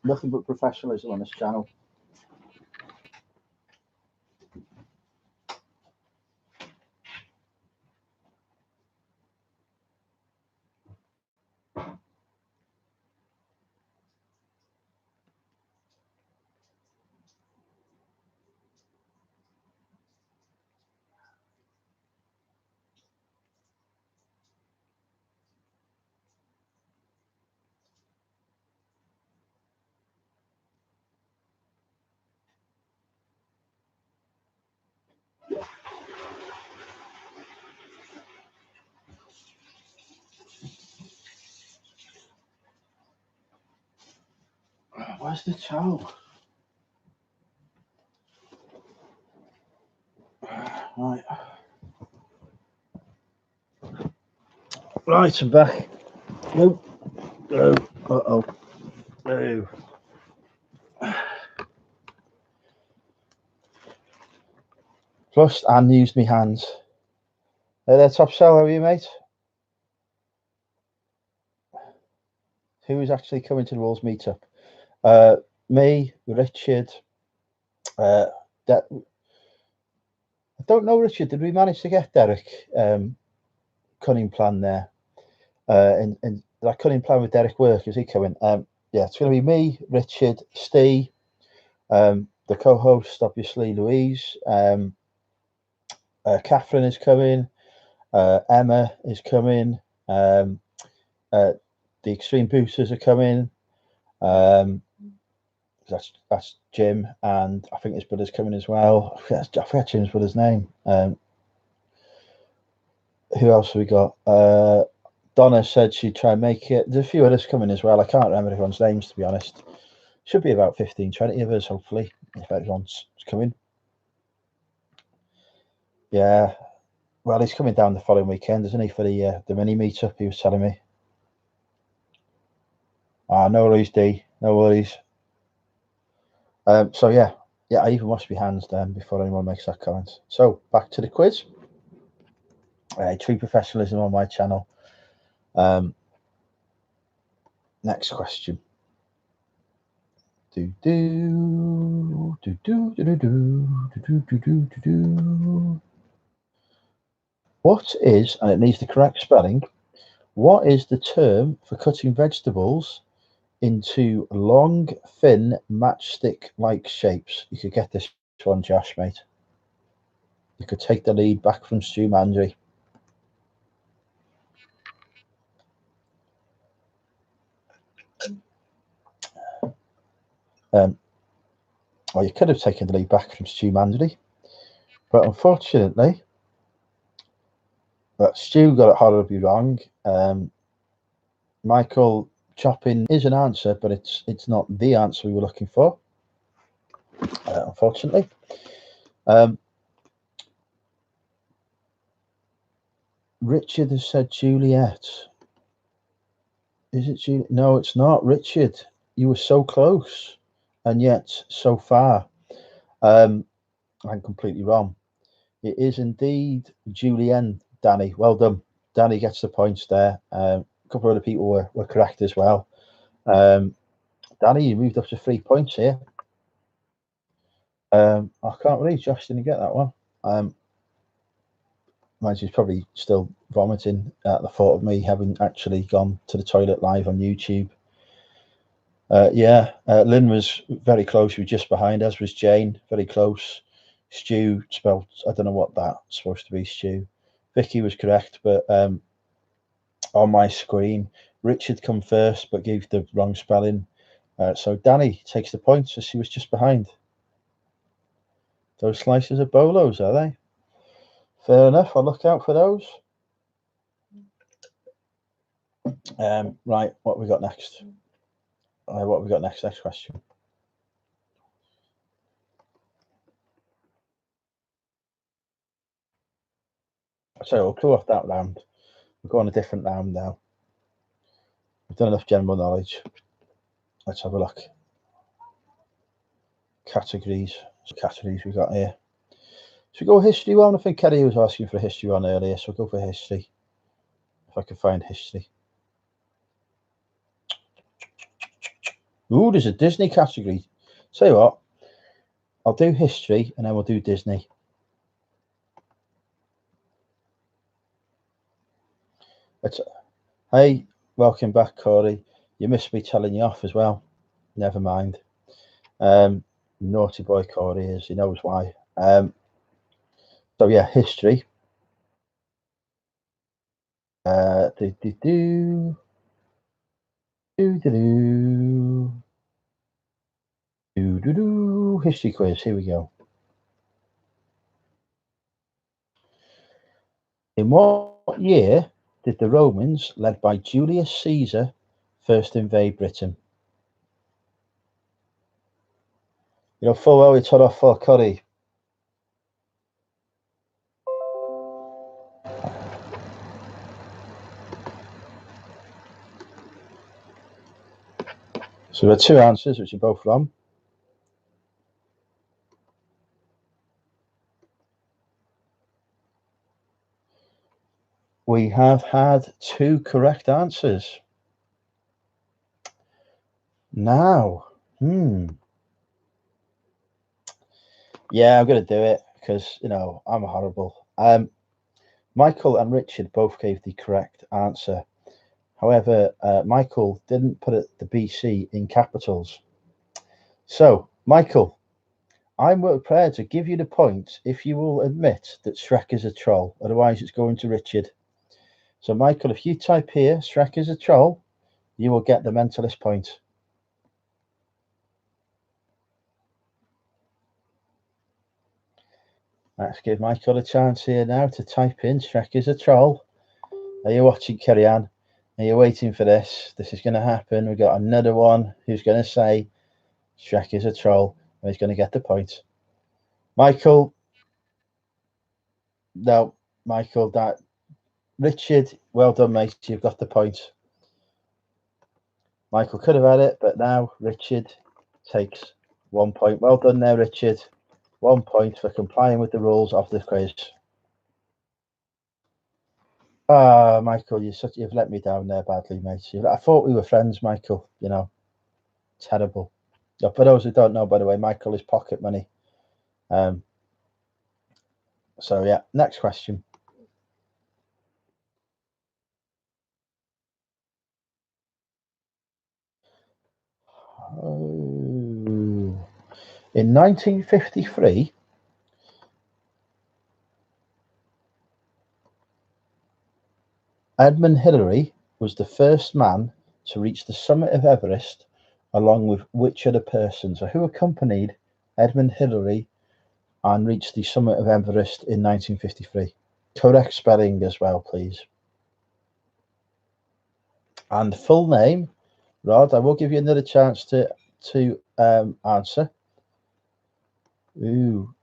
Nothing but professionalism on this channel. Where's the towel? Right. Right, I'm back. Nope. No. Uh-oh. No. Plus, and used my hands. Hey there, Top Cell. How are you, mate? Who is actually coming to the Wolves meetup? Me, Richard. I don't know, Richard. Did we manage to get Derek Cunning Plan there? And that Cunning Plan with Derek work? Is he coming? Yeah, it's going to be me, Richard, Steve, the co-host, obviously Louise. Catherine is coming. Emma is coming. The Extreme Boosters are coming. That's Jim, and I think his brother's coming as well. I forget Jim's brother's name. Who else have we got? Donna said she'd try and make it. There's a few others coming as well. I can't remember everyone's names, to be honest. Should be about 15, 20 of us, hopefully, if everyone's coming. Yeah. Well, he's coming down the following weekend, isn't he, for the mini meetup, he was telling me. No worries, D. No worries. So, yeah, I even washed my hands then before anyone makes that comment. So, back to the quiz. True professionalism on my channel. Next question. What is, and it needs the correct spelling, what is the term for cutting vegetables into long, thin, matchstick-like shapes? You could get this one, Josh, mate. You could take the lead back from Stu Mandry. Or you could have taken the lead back from Stu Mandry, but unfortunately, Stu got it horribly wrong. Michael, chopping is an answer, but it's not the answer we were looking for. unfortunately. Richard has said Juliet. Is it Juliet? No, it's not. Richard, you were so close and yet so far. I'm completely wrong. It is indeed Julienne, Danny. Well done. Danny gets the points there. A couple of other people were correct as well. Danny, you moved up to 3 points here. I can't believe Josh didn't get that one. Mind he's probably still vomiting at the thought of me having actually gone to the toilet live on YouTube. Lynn was very close. She was just behind, as was Jane, very close. Stu spelled, I don't know what that's supposed to be, Stu. Vicky was correct, but on my screen, Richard come first, but gave the wrong spelling. So Danny takes the points as she was just behind. Those slices of bolos, are they? Fair enough. I'll look out for those. Right, what we got next? What have we got next? Next question. So we'll clear off that round. We'll go on a different round now. We've done enough general knowledge. Let's have a look. Categories. So categories we got here. Should we go history one? I think Kerry was asking for a history one earlier, so we'll go for history. If I can find history. Ooh, there's a Disney category. Tell you what, I'll do history and then we'll do Disney. Hey, welcome back, Corey. You missed me telling you off as well. Never mind. Naughty boy Corey is. He knows why. So yeah, history. History quiz. Here we go. In what year did the Romans, led by Julius Caesar, first invade Britain? You know full well we told off for Corey. So there are two answers, which are both wrong. We have had two correct answers. Now, yeah, I'm going to do it because, you know, I'm horrible. Michael and Richard both gave the correct answer. However, Michael didn't put the BC in capitals. So, Michael, I'm prepared to give you the point if you will admit that Shrek is a troll. Otherwise, it's going to Richard. So, Michael, if you type here, Shrek is a troll, you will get the mentalist point. Let's give Michael a chance here now to type in Shrek is a troll. Are you watching, Kerry Ann? Are you waiting for this? This is going to happen. We've got another one who's going to say Shrek is a troll and he's going to get the point. Michael, no, Michael, that Richard, well done, mate. You've got the point. Michael could have had it, but now Richard takes 1 point. Well done there, Richard. 1 point for complying with the rules of the quiz. Ah, Michael, you've let me down there badly, mate. I thought we were friends, Michael. You know, terrible. For those who don't know, by the way, Michael is pocket money. So yeah, next question. Oh. In 1953, Edmund Hillary was the first man to reach the summit of Everest, along with which other person? So who accompanied Edmund Hillary and reached the summit of Everest in 1953? Correct spelling as well, please. And full name, Rod, I will give you another chance to answer. Ooh.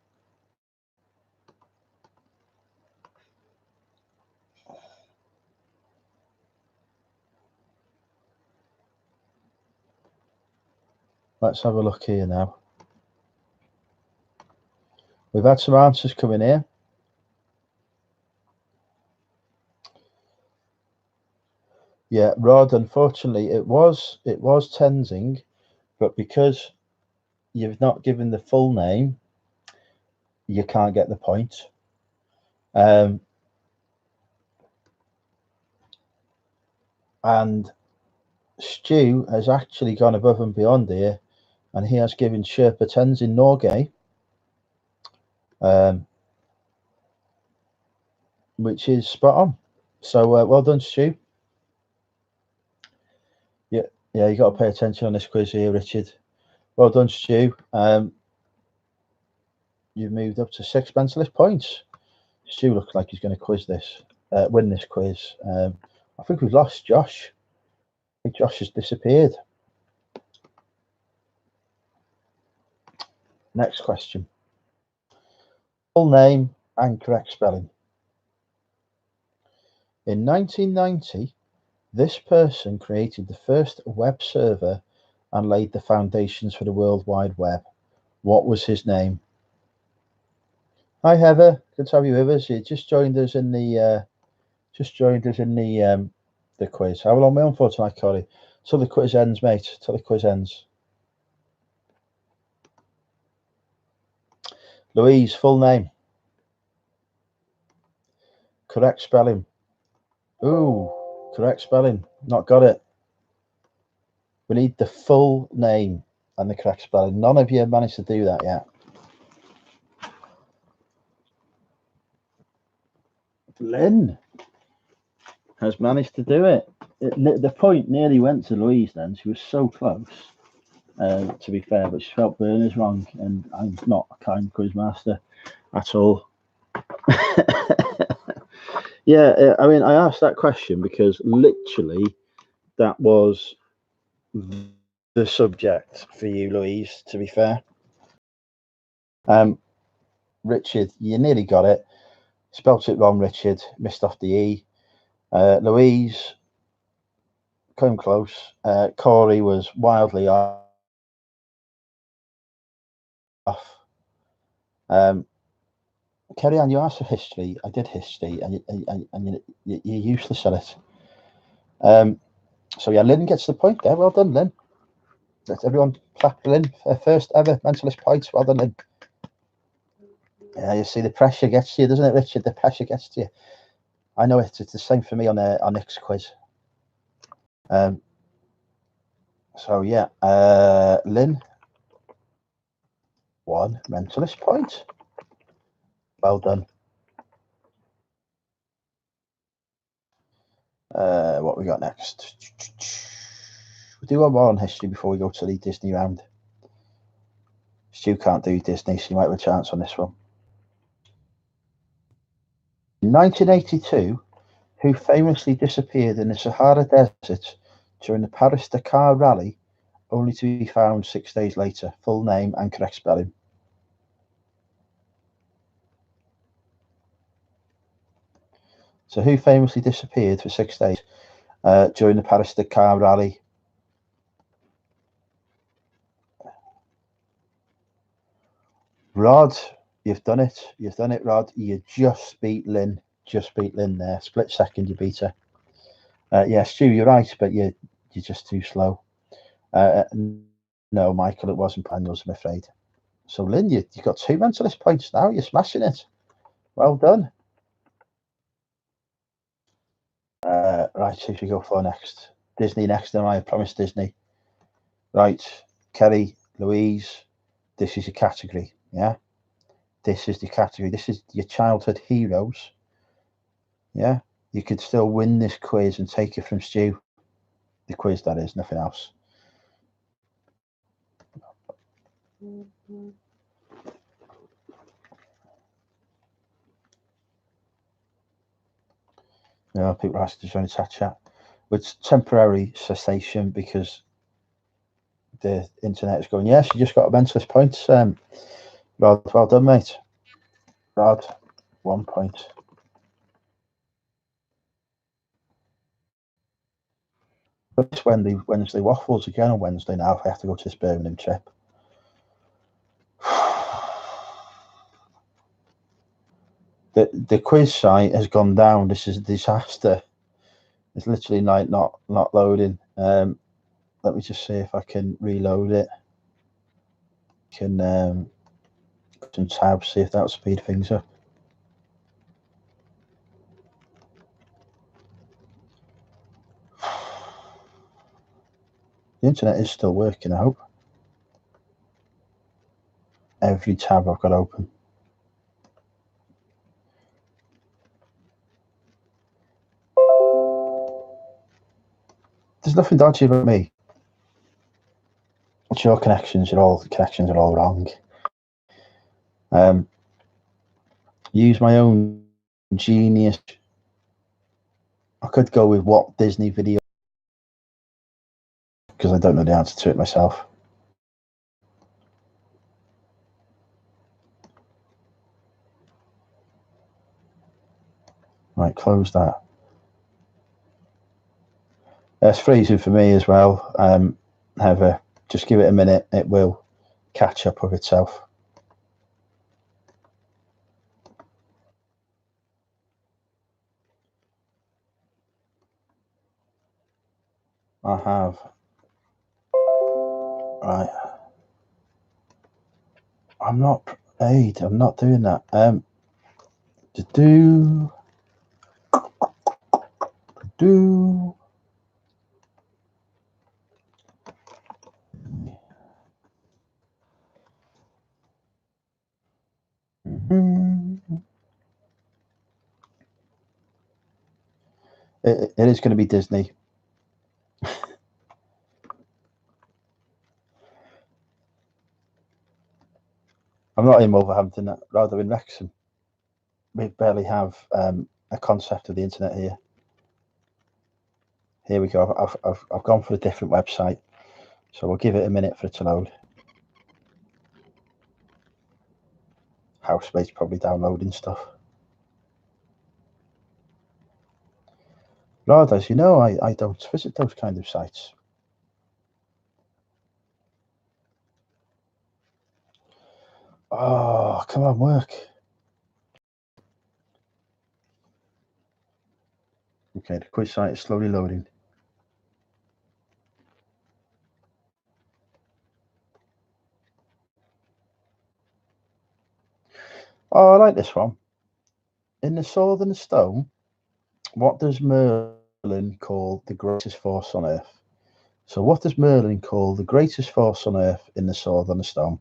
Let's have a look here now. We've had some answers coming here. Yeah, Rod, unfortunately, it was Tenzing, but because you've not given the full name, you can't get the point. And Stu has actually gone above and beyond here, and he has given Sherpa Tenzin Norgay, which is spot on. So well done, Stu. Yeah, you got to pay attention on this quiz here, Richard. Well done, Stu. You've moved up to 6 mentalist points. Stu looks like he's going to win this quiz. I think we've lost Josh. I think Josh has disappeared. Next question. Full name and correct spelling. In 1990, this person created the first web server and laid the foundations for the World Wide Web. What was his name? Hi Heather, good to have you with us. You just joined us in the the quiz. How long are we on for tonight, Corey? Till the quiz ends, mate. Till the quiz ends. Louise, full name. Correct spelling. Ooh, correct spelling. Not got it. We need the full name and the correct spelling. None of you have managed to do that yet. Lynn has managed to do it. The point nearly went to Louise then. She was so close, to be fair, but she felt Berners wrong, and I'm not a kind quiz master at all. Yeah, I mean, I asked that question because literally that was the subject for you, Louise, to be fair. Richard, you nearly got it. Spelt it wrong, Richard. Missed off the E. Louise came close. Corey was wildly off. Kerry Ann, you asked for history. I did history, and you're useless at it. So yeah, Lynn gets the point there. Well done, Lynn. Let everyone clap Lynn for first ever mentalist points. Well done, Lynn. Yeah, you see the pressure gets to you, doesn't it, Richard? The pressure gets to you. I know it's the same for me on Nick's quiz. So yeah, Lynn, 1 mentalist point. Well done. What we got next? We'll do one more on history before we go to the Disney round. Stu can't do Disney, so you might have a chance on this one. In 1982, who famously disappeared in the Sahara Desert during the Paris-Dakar Rally, only to be found 6 days later? Full name and correct spelling. So who famously disappeared for 6 days during the Paris-Dakar Rally? Rod, you've done it. You've done it, Rod. You just beat Lynn. Just beat Lynn there. Split second, you beat her. Yeah, Stu, you're right, but you're just too slow. No, Michael, it wasn't Daniels, I'm afraid. So, Lynn, you've got 2 mentalist points now. You're smashing it. Well done. Right, who should we go for next? Disney next, and I promised Disney. Right, Kerry, Louise, this is your category, yeah? This is the category. This is your childhood heroes, yeah? You could still win this quiz and take it from Stu. The quiz, that is, nothing else. Yeah, people are asking to join the chat. It's temporary cessation because the internet is going, yes, you just got a mentalist points. Rod, well done, mate. Rod, 1 point. But it's Wednesday waffles again on Wednesday now if I have to go to this Birmingham trip. The quiz site has gone down. This is a disaster. It's literally like not loading. Let me just see if I can reload it. Can some tabs, see if that'll speed things up. The internet is still working, I hope. Every tab I've got open. There's nothing dodgy about me. It's your connections. The connections are all wrong. Use my own genius. I could go with what Disney video because I don't know the answer to it myself. Right, close that. It's freezing for me as well. Heather, just give it a minute. It will catch up with itself. I have. Right. I'm not paid. I'm not doing that. It is going to be Disney. I'm not in Wolverhampton, rather in Wrexham. We barely have a concept of the internet here. Here we go. I've gone for a different website, so we'll give it a minute for it to load. Housemate's probably downloading stuff. Rod, as you know, I don't visit those kind of sites. Oh, come on, work. Okay, the quiz site is slowly loading. Oh, I like this one. In the Sword and the Stone, what does Merlin call the greatest force on Earth? So what does Merlin call the greatest force on Earth in the Sword and the Stone?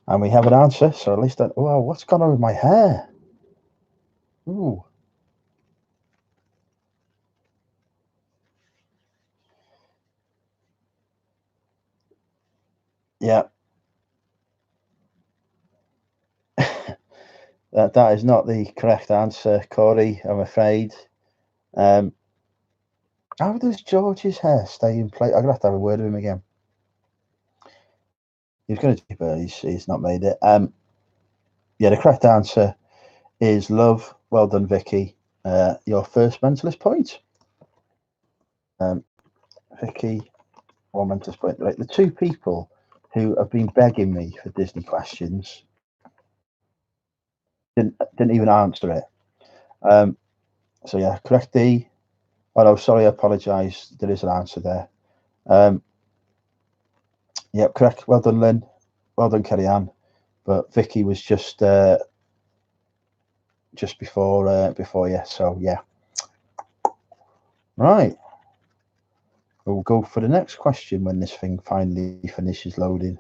And we have an answer, so at least that. Oh, what's gone on with my hair? Ooh. Yeah. That is not the correct answer, Corey, I'm afraid. How does George's hair stay in place? I'm going to have a word with him again. He was going to do it, but he's not made it. Yeah, the correct answer is love. Well done, Vicky. Your first mentalist point. Vicky, one mentalist point. Right, the two people who have been begging me for Disney questions didn't even answer it. So yeah, correct D. Oh no, sorry, I apologise. There is an answer there. Yep, correct. Well done, Lynn. Well done, Kerry Ann. But Vicky was just before you. So yeah. Right. We'll go for the next question when this thing finally finishes loading.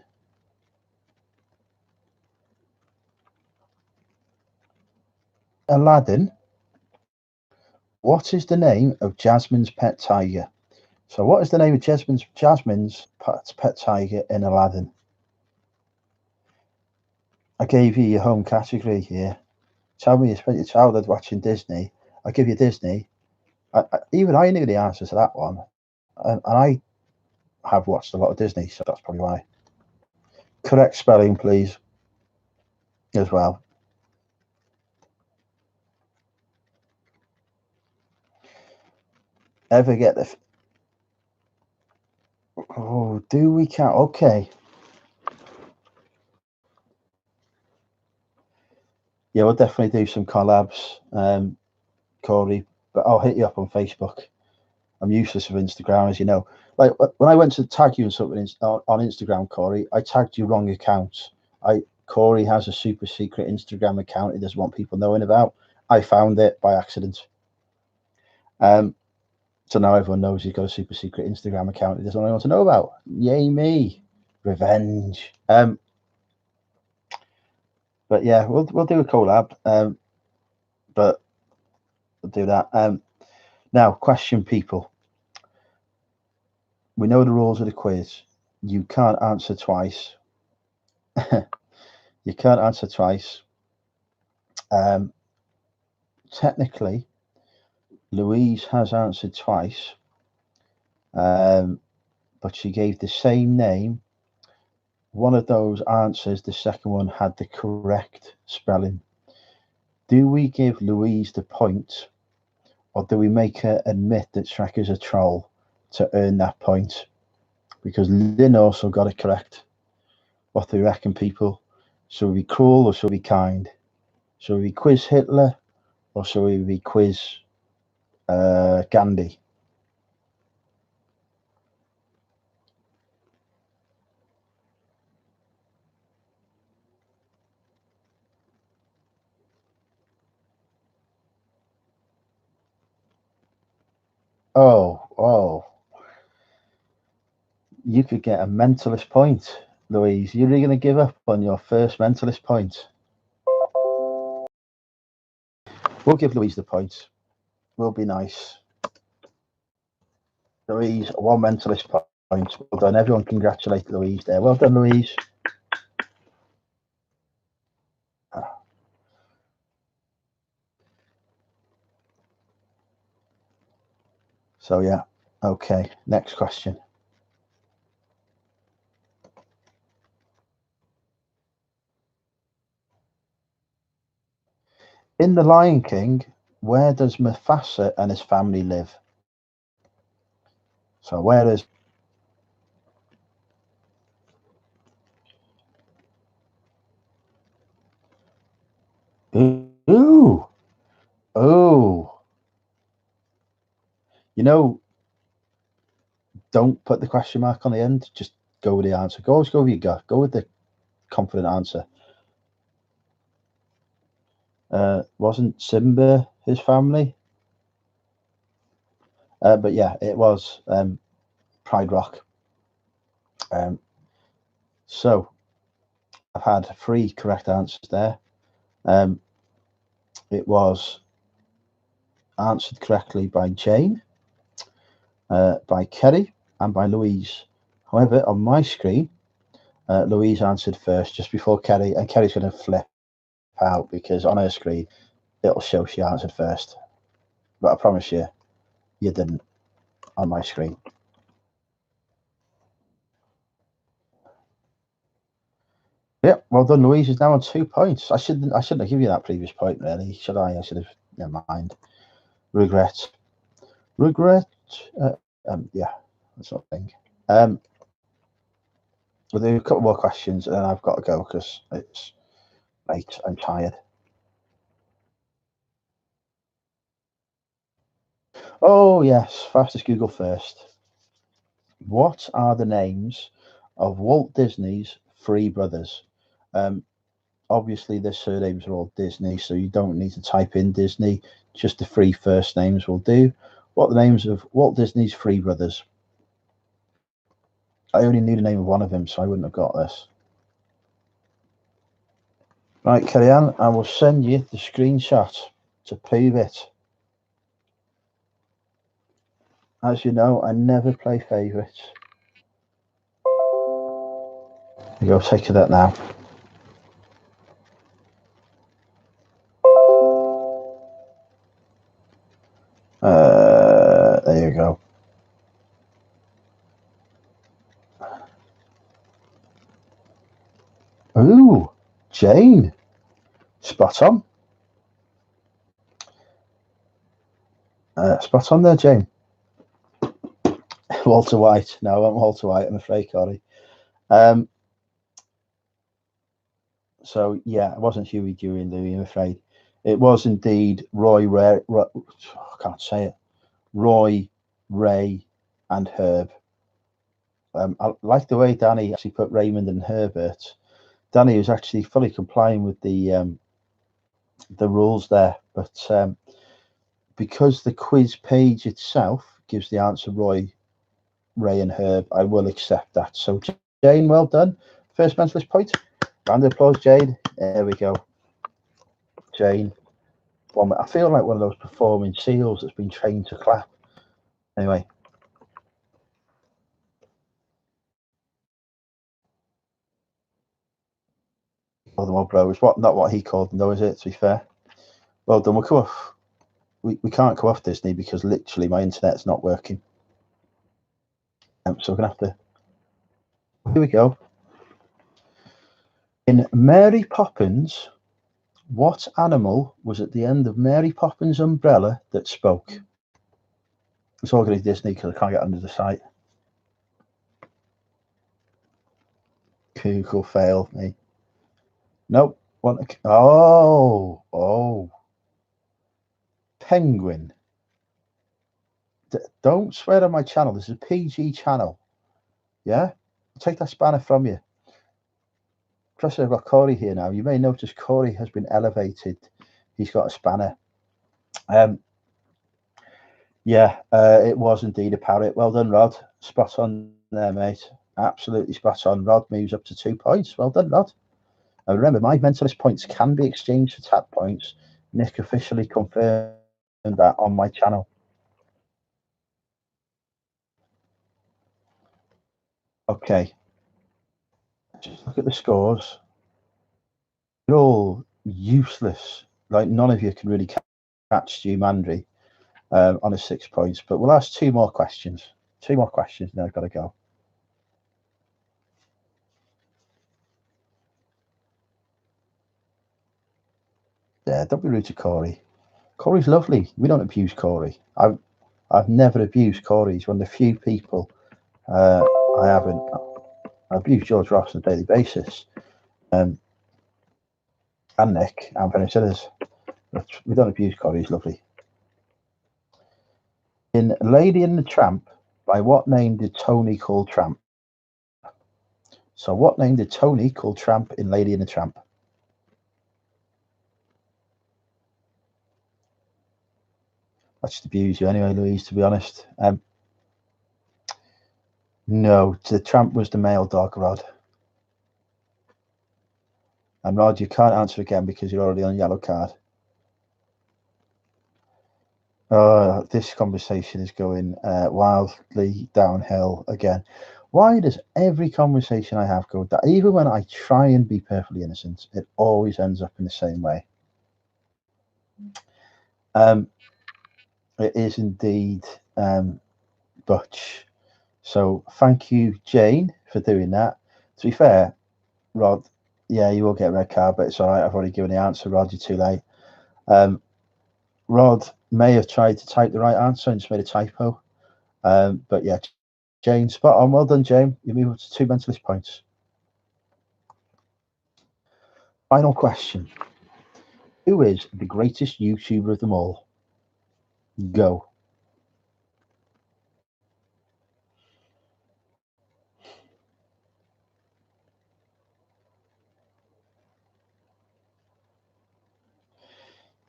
Aladdin. What is the name of Jasmine's pet tiger? So what is the name of Jasmine's pet tiger in Aladdin? I gave you your home category here. tell me you spent your childhood watching Disney. I'll give you Disney. Even I knew the answer to that one, and I have watched a lot of Disney, so that's probably why. Correct spelling, please, as well. Ever get the? Oh, do we count? Okay. Yeah, we'll definitely do some collabs, Corey. But I'll hit you up on Facebook. I'm useless with Instagram, as you know. Like when I went to tag you and something on Instagram, Corey, I tagged you wrong account. Corey has a super secret Instagram account he doesn't want people knowing about. I found it by accident. So now everyone knows he's got a super secret Instagram account he doesn't want anyone to know about. Yay me. Revenge. But yeah, we'll do a collab. But we'll do that. Now, question people. We know the rules of the quiz. You can't answer twice. You can't answer twice. Technically, Louise has answered twice, but she gave the same name. One of those answers, the second one, had the correct spelling. Do we give Louise the point, or do we make her admit that Shrek is a troll to earn that point? Because Lynn also got it correct. What do you reckon, people? Should we be cruel or should we be kind? Should we quiz Hitler or should we be quiz Gandhi? Oh, you could get a mentalist point, Louise. You're really going to give up on your first mentalist point? We'll give Louise the point. We'll be nice. Louise, one mentalist point. Well done. Everyone congratulate Louise there. Well done, Louise. So, yeah. Okay. Next question. In The Lion King, where does Mufasa and his family live? So, where is. Ooh. Oh. You know, don't put the question mark on the end. Just go with the answer. Always go with your gut. Go with the confident answer. Wasn't Simba his family? But yeah, it was Pride Rock. So I've had 3 correct answers there. It was answered correctly by Jane, by Kerry, and by Louise. However, on my screen, Louise answered first, just before Kerry, and Kerry's going to flip out because on her screen it'll show she answered first. But I promise you, you didn't on my screen. Yeah, well done, Louise is now on 2 points. I shouldn't have given you that previous point, really, should I? I should have. Never mind. Regret. Yeah, that's not a thing. We'll do a couple more questions, and then I've got to go because it's late. I'm tired. Oh yes, fastest Google first. What are the names of Walt Disney's 3 brothers? Obviously, their surnames are all Disney, so you don't need to type in Disney. Just the 3 first names will do. What are the names of Walt Disney's 3 brothers? I only knew the name of one of them, so I wouldn't have got this. Right, carry on. I will send you the screenshot to prove it. As you know, I never play favourites. You go, take that now. Ooh, Jane. Spot on. Spot on there, Jane. Walter White. No, I'm Walter White, I'm afraid, Corey. So, yeah, it wasn't Huey, Dewey, and Louie, I'm afraid. It was indeed I can't say it. Roy, Ray, and Herb. I like the way Danny actually put Raymond and Herbert. Danny was actually fully complying with the rules there, but because the quiz page itself gives the answer Roy, Ray, and Herb, I will accept that. So, Jane, well done. First mentalist point. Round of applause, Jane. There we go. Jane. I feel like one of those performing seals that's been trained to clap. Anyway. Call them all bros. Not what he called them, though, is it? To be fair. Well done. We'll come off. We can't come off Disney because literally my internet's not working. So we're gonna have to. Here we go. In Mary Poppins, what animal was at the end of Mary Poppins' umbrella that spoke? It's all going to be Disney because I can't get under the site. Google fail me. Nope. Oh. Penguin. Don't swear on my channel. This is a PG channel. Yeah? I'll take that spanner from you. Plus, I've got Corey here now. You may notice Corey has been elevated. He's got a spanner. Yeah, it was indeed a parrot. Well done, Rod. Spot on there, mate. Absolutely spot on. Rod moves up to 2 points. Well done, Rod. And remember, my mentalist points can be exchanged for tap points. Nick officially confirmed that on my channel. Okay. Just look at the scores. They're all useless. Like, none of you can really catch Stu Mandry on his 6 points. But we'll ask 2 more questions. 2 more questions, and I've got to go. Yeah, don't be rude to Corey. Corey's lovely. We don't abuse Corey. I've never abused Corey. He's one of the few people I haven't. I abuse George Ross on a daily basis, and Nick and Penny Sinners. We don't abuse Corey. He's lovely. In Lady and the Tramp, by what name did Tony call Tramp? So, what name did Tony call Tramp in Lady and the Tramp? I just abuse you anyway, Louise, to be honest. No, the Tramp was the male dog, Rod. And Rod, you can't answer again because you're already on yellow card. This conversation is going wildly downhill again. Why does every conversation I have go down? Even when I try and be perfectly innocent, it always ends up in the same way. It is indeed Butch. So thank you, Jane, for doing that. To be fair, Rod, yeah, you will get a red card, but it's all right. I've already given the answer, Rod. You're too late. Rod may have tried to type the right answer and just made a typo. But yeah, Jane, spot on. Well done, Jane. You move up to 2 mentalist points. Final question. Who is the greatest YouTuber of them all? Go.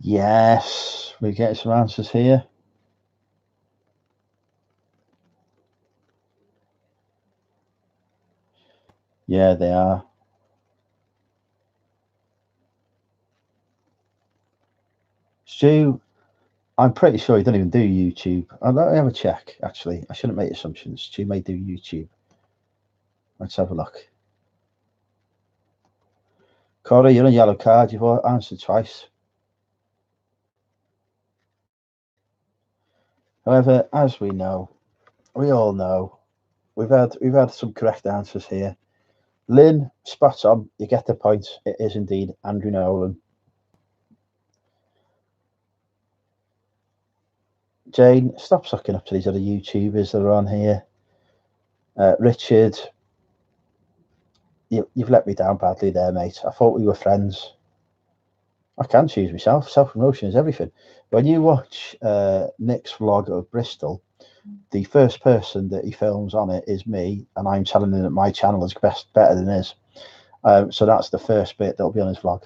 Yes, we get some answers here. Yeah, they are. Stu, I'm pretty sure he doesn't even do YouTube. Let me have a check, actually. I shouldn't make assumptions. Stu may do YouTube. Let's have a look. Corey, you're on yellow card. You've answered twice. However, as we all know, we've had some correct answers here. Lynn, spot on. You get the point. It is indeed Andrew Nolan. Jane, stop sucking up to these other YouTubers that are on here. Richard, you've let me down badly there, mate. I thought we were friends. I can choose myself. Self-promotion is everything. When you watch Nick's vlog of Bristol, the first person that he films on it is me, and I'm telling him that my channel is better than his. So that's the first bit that'll be on his vlog.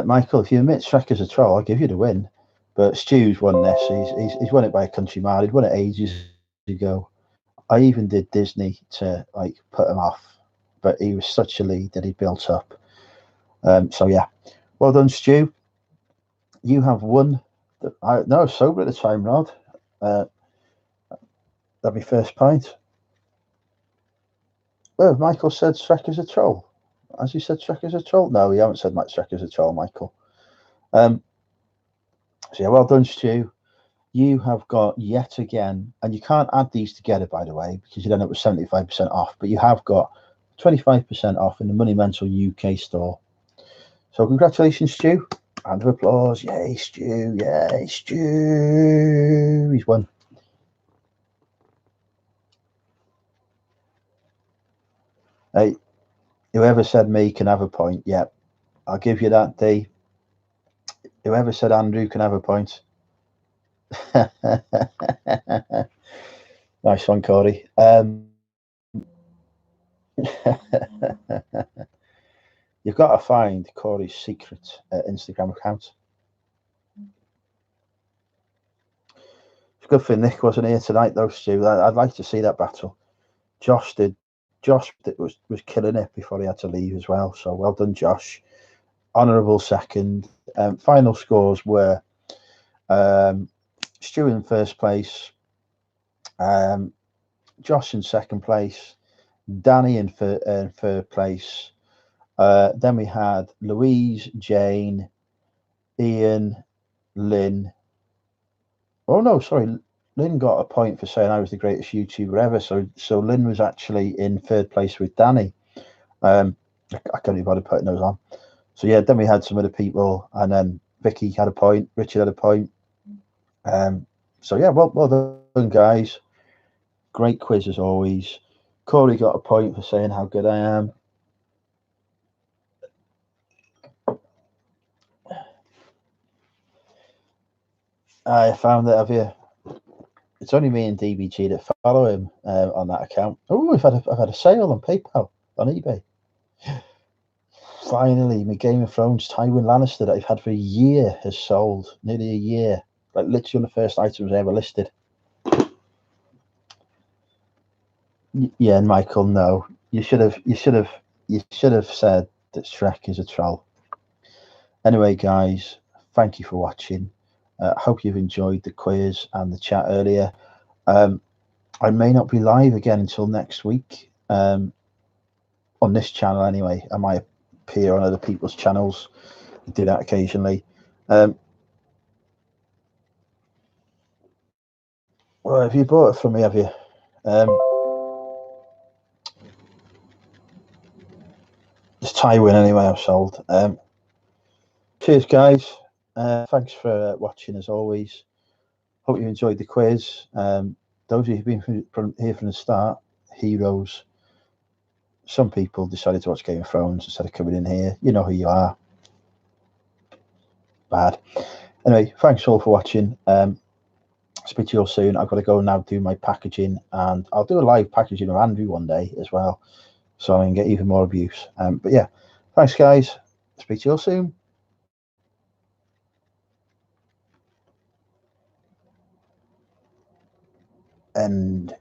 Michael, if you admit Shrek is a troll, I'll give you the win. But Stu's won this. He's won it by a country mile. He'd won it ages ago. I even did Disney to like put him off, but he was such a lead that he built up. So yeah, well done, Stu. You have won. No, sober at the time, Rod. That'd be first pint. Well, Michael said Shrek is a troll. Has he said Shrek is a troll? No, he haven't said Shrek is a troll, Michael. So yeah, well done, Stu. You have got yet again, and you can't add these together, by the way, because you end up with 75% off, but you have got 25% off in the Money Mental UK store. So congratulations, Stu. Round of applause. Yay, Stu. Yay, Stu. He's won. Hey, whoever said me can have a point. Yeah, I'll give you that, D. Whoever said Andrew can have a point. Nice one, Corey. You've got to find Corey's secret Instagram account. It's good for Nick wasn't here tonight, though, Stu. I'd like to see that battle. Josh was killing it before he had to leave as well. So well done, Josh. Honourable second. Final scores were Stu in first place, Josh in second place, Danny in third place. Then we had Louise, Jane, Ian, Lynn. Oh no, sorry. Lynn got a point for saying I was the greatest YouTuber ever. So Lynn was actually in third place with Danny. I can't even bother putting those on. So yeah, then we had some other people, and then Vicky had a point, Richard had a point. So yeah, well done, guys. Great quiz as always. Corey got a point for saying how good I am. I found that, have you? It's only me and DBG that follow him on that account. Oh, I've had a sale on PayPal on eBay. Finally, my Game of Thrones Tywin Lannister that I've had for a year has sold. Nearly a year. Like literally one of the first items I ever listed. Yeah, Michael, no. You should have said that Shrek is a troll. Anyway, guys, thank you for watching. Hope you've enjoyed the quiz and the chat earlier. I may not be live again until next week. On this channel anyway. I might appear on other people's channels. I do that occasionally. Well, have you bought it from me, have you? It's Tywin anyway, I've sold. Cheers, guys. Thanks for watching as always. Hope you enjoyed the quiz. Those of you who've been here from the start, heroes. Some people decided to watch Game of Thrones instead of coming in here. You know who you are. Bad. Anyway, thanks all for watching. Speak to you all soon. I've got to go now do my packaging, and I'll do a live packaging of Andrew one day as well, so I can get even more abuse. But yeah, thanks, guys. Speak to you all soon. End.